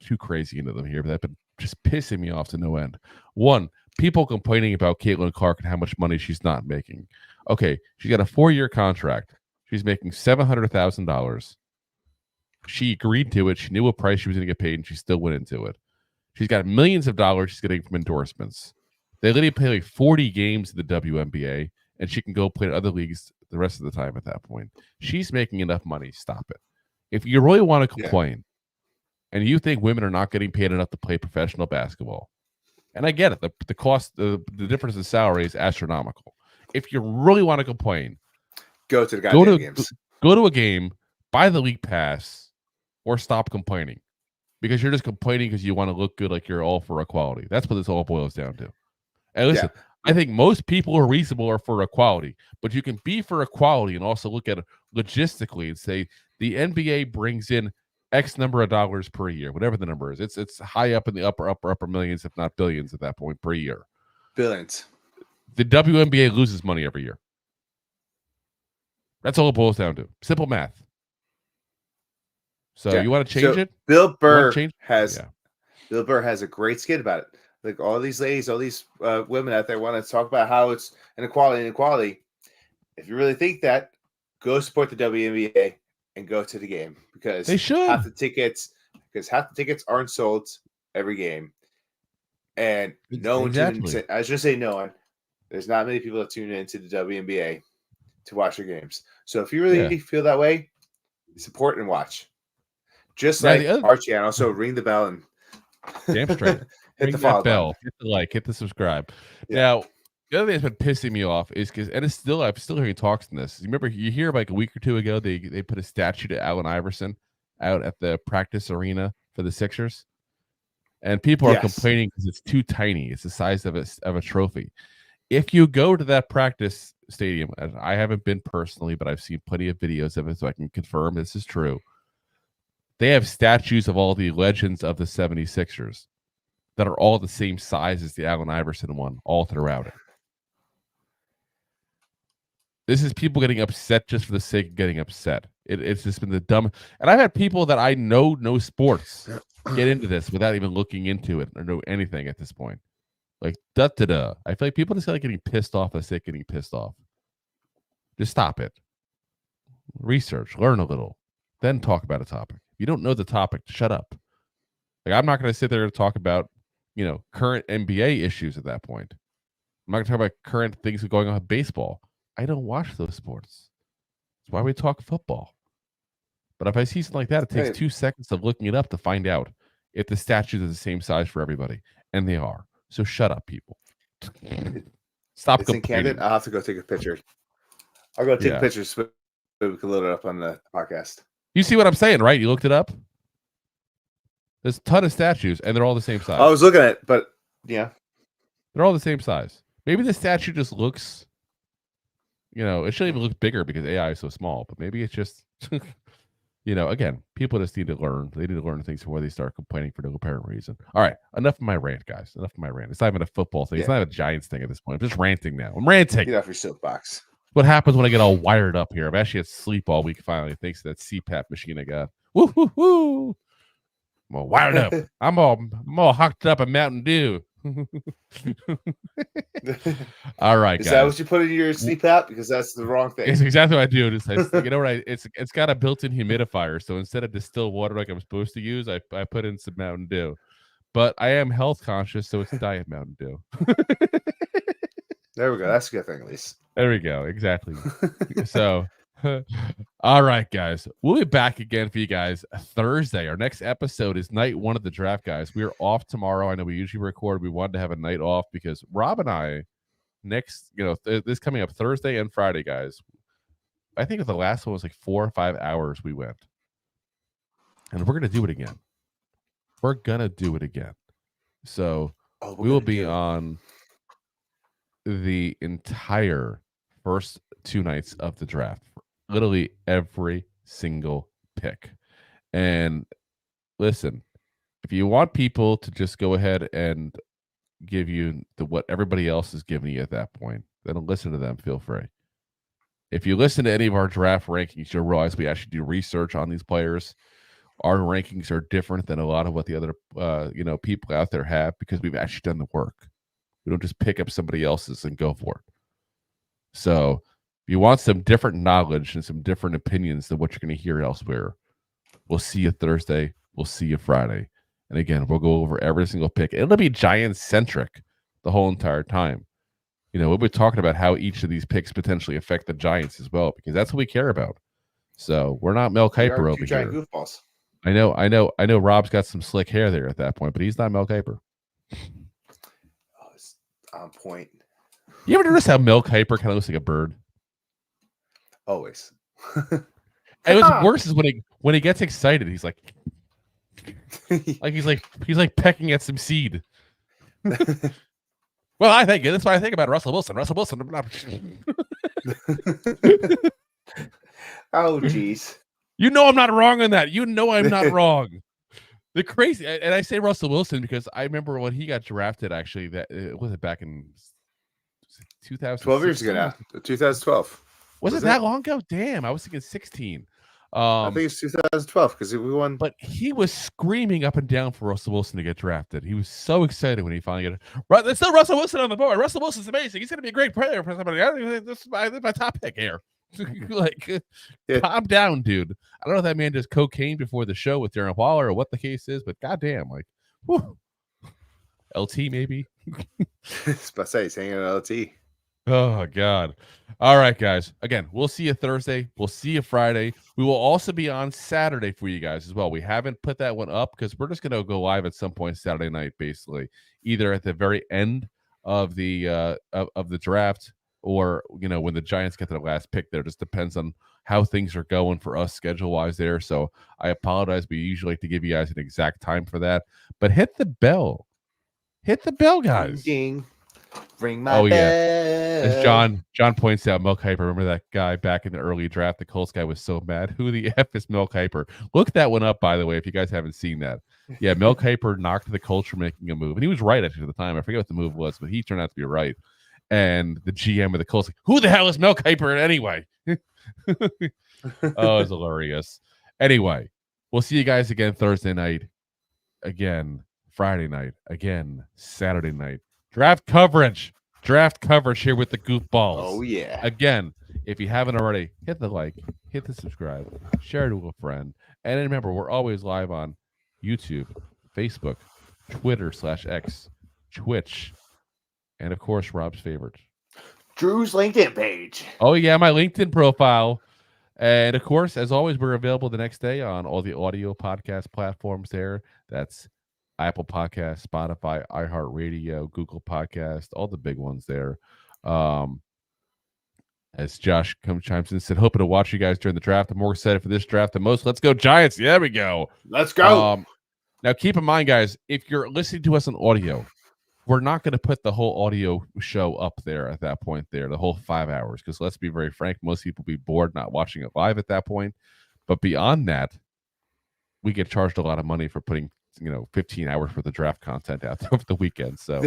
too crazy into them here, but they've been just pissing me off to no end. One, people complaining about Caitlin Clark and how much money she's not making. Okay, she's got a 4-year contract. She's making $700,000. She agreed to it. She knew what price she was going to get paid, and she still went into it. She's got millions of dollars she's getting from endorsements. They literally play like 40 games in the WNBA, and she can go play in other leagues the rest of the time at that point. She's making enough money. Stop it. If you really want to complain, and you think women are not getting paid enough to play professional basketball, and I get it, the cost, the difference in salary is astronomical. If you really want to complain, go to the goddamn games. Go to a game, buy the league pass, or stop complaining. Because you're just complaining because you want to look good, like you're all for equality. That's what this all boils down to. And listen, I think most people who are reasonable are for equality, but you can be for equality and also look at it logistically and say the NBA brings in X number of dollars per year, whatever the number is. It's high up in the upper millions, if not billions, at that point per year. Billions. The WNBA loses money every year. That's all it boils down to. Simple math. So you want to change it? Bill Burr has a great skit about it. Like all these ladies, all these women out there want to talk about how it's inequality. If you really think that, go support the WNBA and go to the game because they should. half the tickets aren't sold every game, and no one. I should say no one. There's not many people that tune into the WNBA to watch their games. So if you really feel that way, support and watch. Just like our channel, so ring the bell and damn straight. hit the follow bell, hit the like, hit the subscribe. Yeah. Now, the other thing that's been pissing me off is because, and it's still, I'm still hearing talks in this. You remember, you hear like a week or two ago, they put a statue to Allen Iverson out at the practice arena for the Sixers, and people are complaining because it's too tiny. It's the size of a trophy. If you go to that practice stadium, and I haven't been personally, but I've seen plenty of videos of it, so I can confirm this is true. They have statues of all the legends of the 76ers that are all the same size as the Allen Iverson one all throughout it. This is people getting upset just for the sake of getting upset. It's just been the dumb. And I've had people that I know sports get into this without even looking into it or know anything at this point. Like, da-da-da. I feel like people just like getting pissed off for the sake of getting pissed off. Just stop it. Research. Learn a little. Then talk about a topic. If you don't know the topic, shut up. Like, I'm not going to sit there and talk about, current NBA issues at that point. I'm not going to talk about current things going on with baseball. I don't watch those sports. That's why we talk football. But if I see something like that, it takes 2 seconds of looking it up to find out if the statues are the same size for everybody. And they are. So shut up, people. Stop complaining. Candid. I'll have to go take a picture. I'll go take a picture so we can load it up on the podcast. You see what I'm saying, right? You looked it up? There's a ton of statues, and they're all the same size. I was looking at it, but yeah. They're all the same size. Maybe the statue just looks, it shouldn't even look bigger because AI is so small, but maybe it's just, again, people just need to learn. They need to learn things before they start complaining for no apparent reason. All right, enough of my rant, guys. Enough of my rant. It's not even a football thing. It's not a Giants thing at this point. I'm just ranting now. I'm ranting. Get off your soapbox. What happens when I get all wired up here? I've actually had sleep all week finally, thanks to that CPAP machine I got. Woo hoo hoo! I'm all wired up. I'm all hooked up in Mountain Dew. All right, guys. Is that what you put in your CPAP? Because that's the wrong thing. It's exactly what I do. It's got a built-in humidifier, so instead of distilled water like I'm supposed to use, I put in some Mountain Dew. But I am health conscious, so it's Diet Mountain Dew. There we go. That's a good thing, at least. There we go. Exactly. So, all right, guys. We'll be back again for you guys Thursday. Our next episode is night 1 of the draft, guys. We are off tomorrow. I know we usually record. We wanted to have a night off because Rob and I, this coming up Thursday and Friday, guys. I think the last one was like 4 or 5 hours we went. And we're going to do it again. We're going to do it again. So we will be on the entire first 2 nights of the draft. Literally every single pick. And listen, if you want people to just go ahead and give you what everybody else is giving you at that point, then listen to them. Feel free. If you listen to any of our draft rankings, you'll realize we actually do research on these players. Our rankings are different than a lot of what the other people out there have because we've actually done the work. We don't just pick up somebody else's and go for it. So if you want some different knowledge and some different opinions than what you're going to hear elsewhere, we'll see you Thursday. We'll see you Friday. And again, we'll go over every single pick. It'll be Giants-centric the whole entire time. We'll be talking about how each of these picks potentially affect the Giants as well, because that's what we care about. So we're not Mel Kiper over here. Goofballs. I know Rob's got some slick hair there at that point, but he's not Mel Kiper. Oh, it's on point. You ever notice how Mel Kiper kind of looks like a bird? Always. And what's worse is when he gets excited, he's like he's like pecking at some seed. Well, I think that's what I think about Russell Wilson. Oh, geez. I'm not wrong on that. I'm not wrong. The crazy, and I say Russell Wilson because I remember when he got drafted. Actually, that was it back in 2012 12 years ago now. 2012. Was it that long ago? Damn, I was thinking 16. I think it's 2012 because we won. But he was screaming up and down for Russell Wilson to get drafted. He was so excited when he finally got it. Right, there's still Russell Wilson on the board. Russell Wilson's amazing. He's going to be a great player for somebody. This is my top pick here. Calm down, dude. I don't know if that man does cocaine before the show with Darren Waller or what the case is, but goddamn, whew. LT maybe. It's about to say he's hanging on LT. Oh, God. All right, guys. Again, we'll see you Thursday. We'll see you Friday. We will also be on Saturday for you guys as well. We haven't put that one up because we're just going to go live at some point Saturday night, basically, either at the very end of the draft or, when the Giants get to the last pick there. Just depends on how things are going for us schedule-wise there. So I apologize. We usually like to give you guys an exact time for that. But hit the bell. Hit the bell, guys. Ding. Ring my bell. Yeah. As John points out, Mel Kiper, remember that guy back in the early draft? The Colts guy was so mad. Who the F is Mel Kiper? Look that one up, by the way, if you guys haven't seen that. Yeah, Mel Kiper knocked the Colts from making a move. And he was right actually at the time. I forget what the move was, but he turned out to be right. And the GM of the Colts, who the hell is Mel Kiper anyway? Oh, it's hilarious. Anyway, we'll see you guys again Thursday night. Again, Friday night. Again, Saturday night. Draft coverage here with the goofballs. Oh, yeah. Again, if you haven't already, hit the like, hit the subscribe, share it with a friend. And remember, we're always live on YouTube, Facebook, Twitter/X, Twitch, and of course, Rob's favorite, Drew's LinkedIn page. Oh, yeah, my LinkedIn profile. And of course, as always, we're available the next day on all the audio podcast platforms there. That's Apple Podcasts, Spotify, iHeartRadio, Google Podcast, all the big ones there. As Josh chimes in and said, hoping to watch you guys during the draft. I'm more excited for this draft than most. Let's go, Giants. There we go. Let's go. Now, keep in mind, guys, if you're listening to us on audio, we're not going to put the whole audio show up there at that point there, the whole 5 hours, because let's be very frank, most people will be bored not watching it live at that point. But beyond that, we get charged a lot of money for putting 15 hours worth of draft content out there over the weekend. So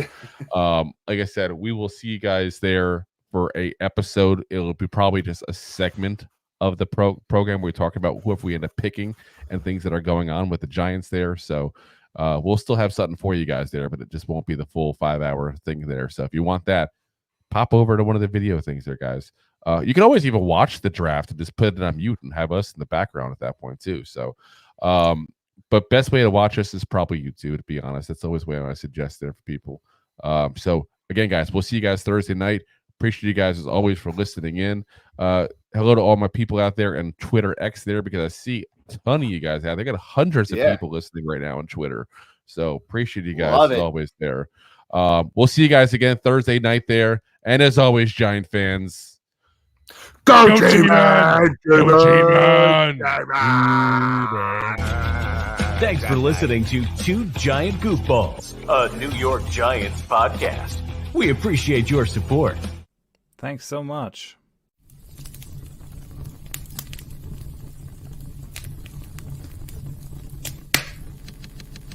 like I said, we will see you guys there for a episode. It'll be probably just a segment of the program where we talk about who if we end up picking and things that are going on with the Giants there. So we'll still have something for you guys there, but it just won't be the full 5 hour thing there. So if you want that, pop over to one of the video things there, guys. You can always even watch the draft and just put it on mute and have us in the background at that point too. So but best way to watch us is probably YouTube, to be honest. That's always the way I suggest there for people. So again, guys, we'll see you guys Thursday night. Appreciate you guys as always for listening in. Hello to all my people out there and Twitter X there, because I see a ton of you guys out. They got hundreds of people listening right now on Twitter. So appreciate you guys as always there. We'll see you guys again Thursday night there. And as always, Giant fans, go G-Man! Go G-Man! Thanks for listening to Two Giant Goofballs, a New York Giants podcast. We appreciate your support. Thanks so much.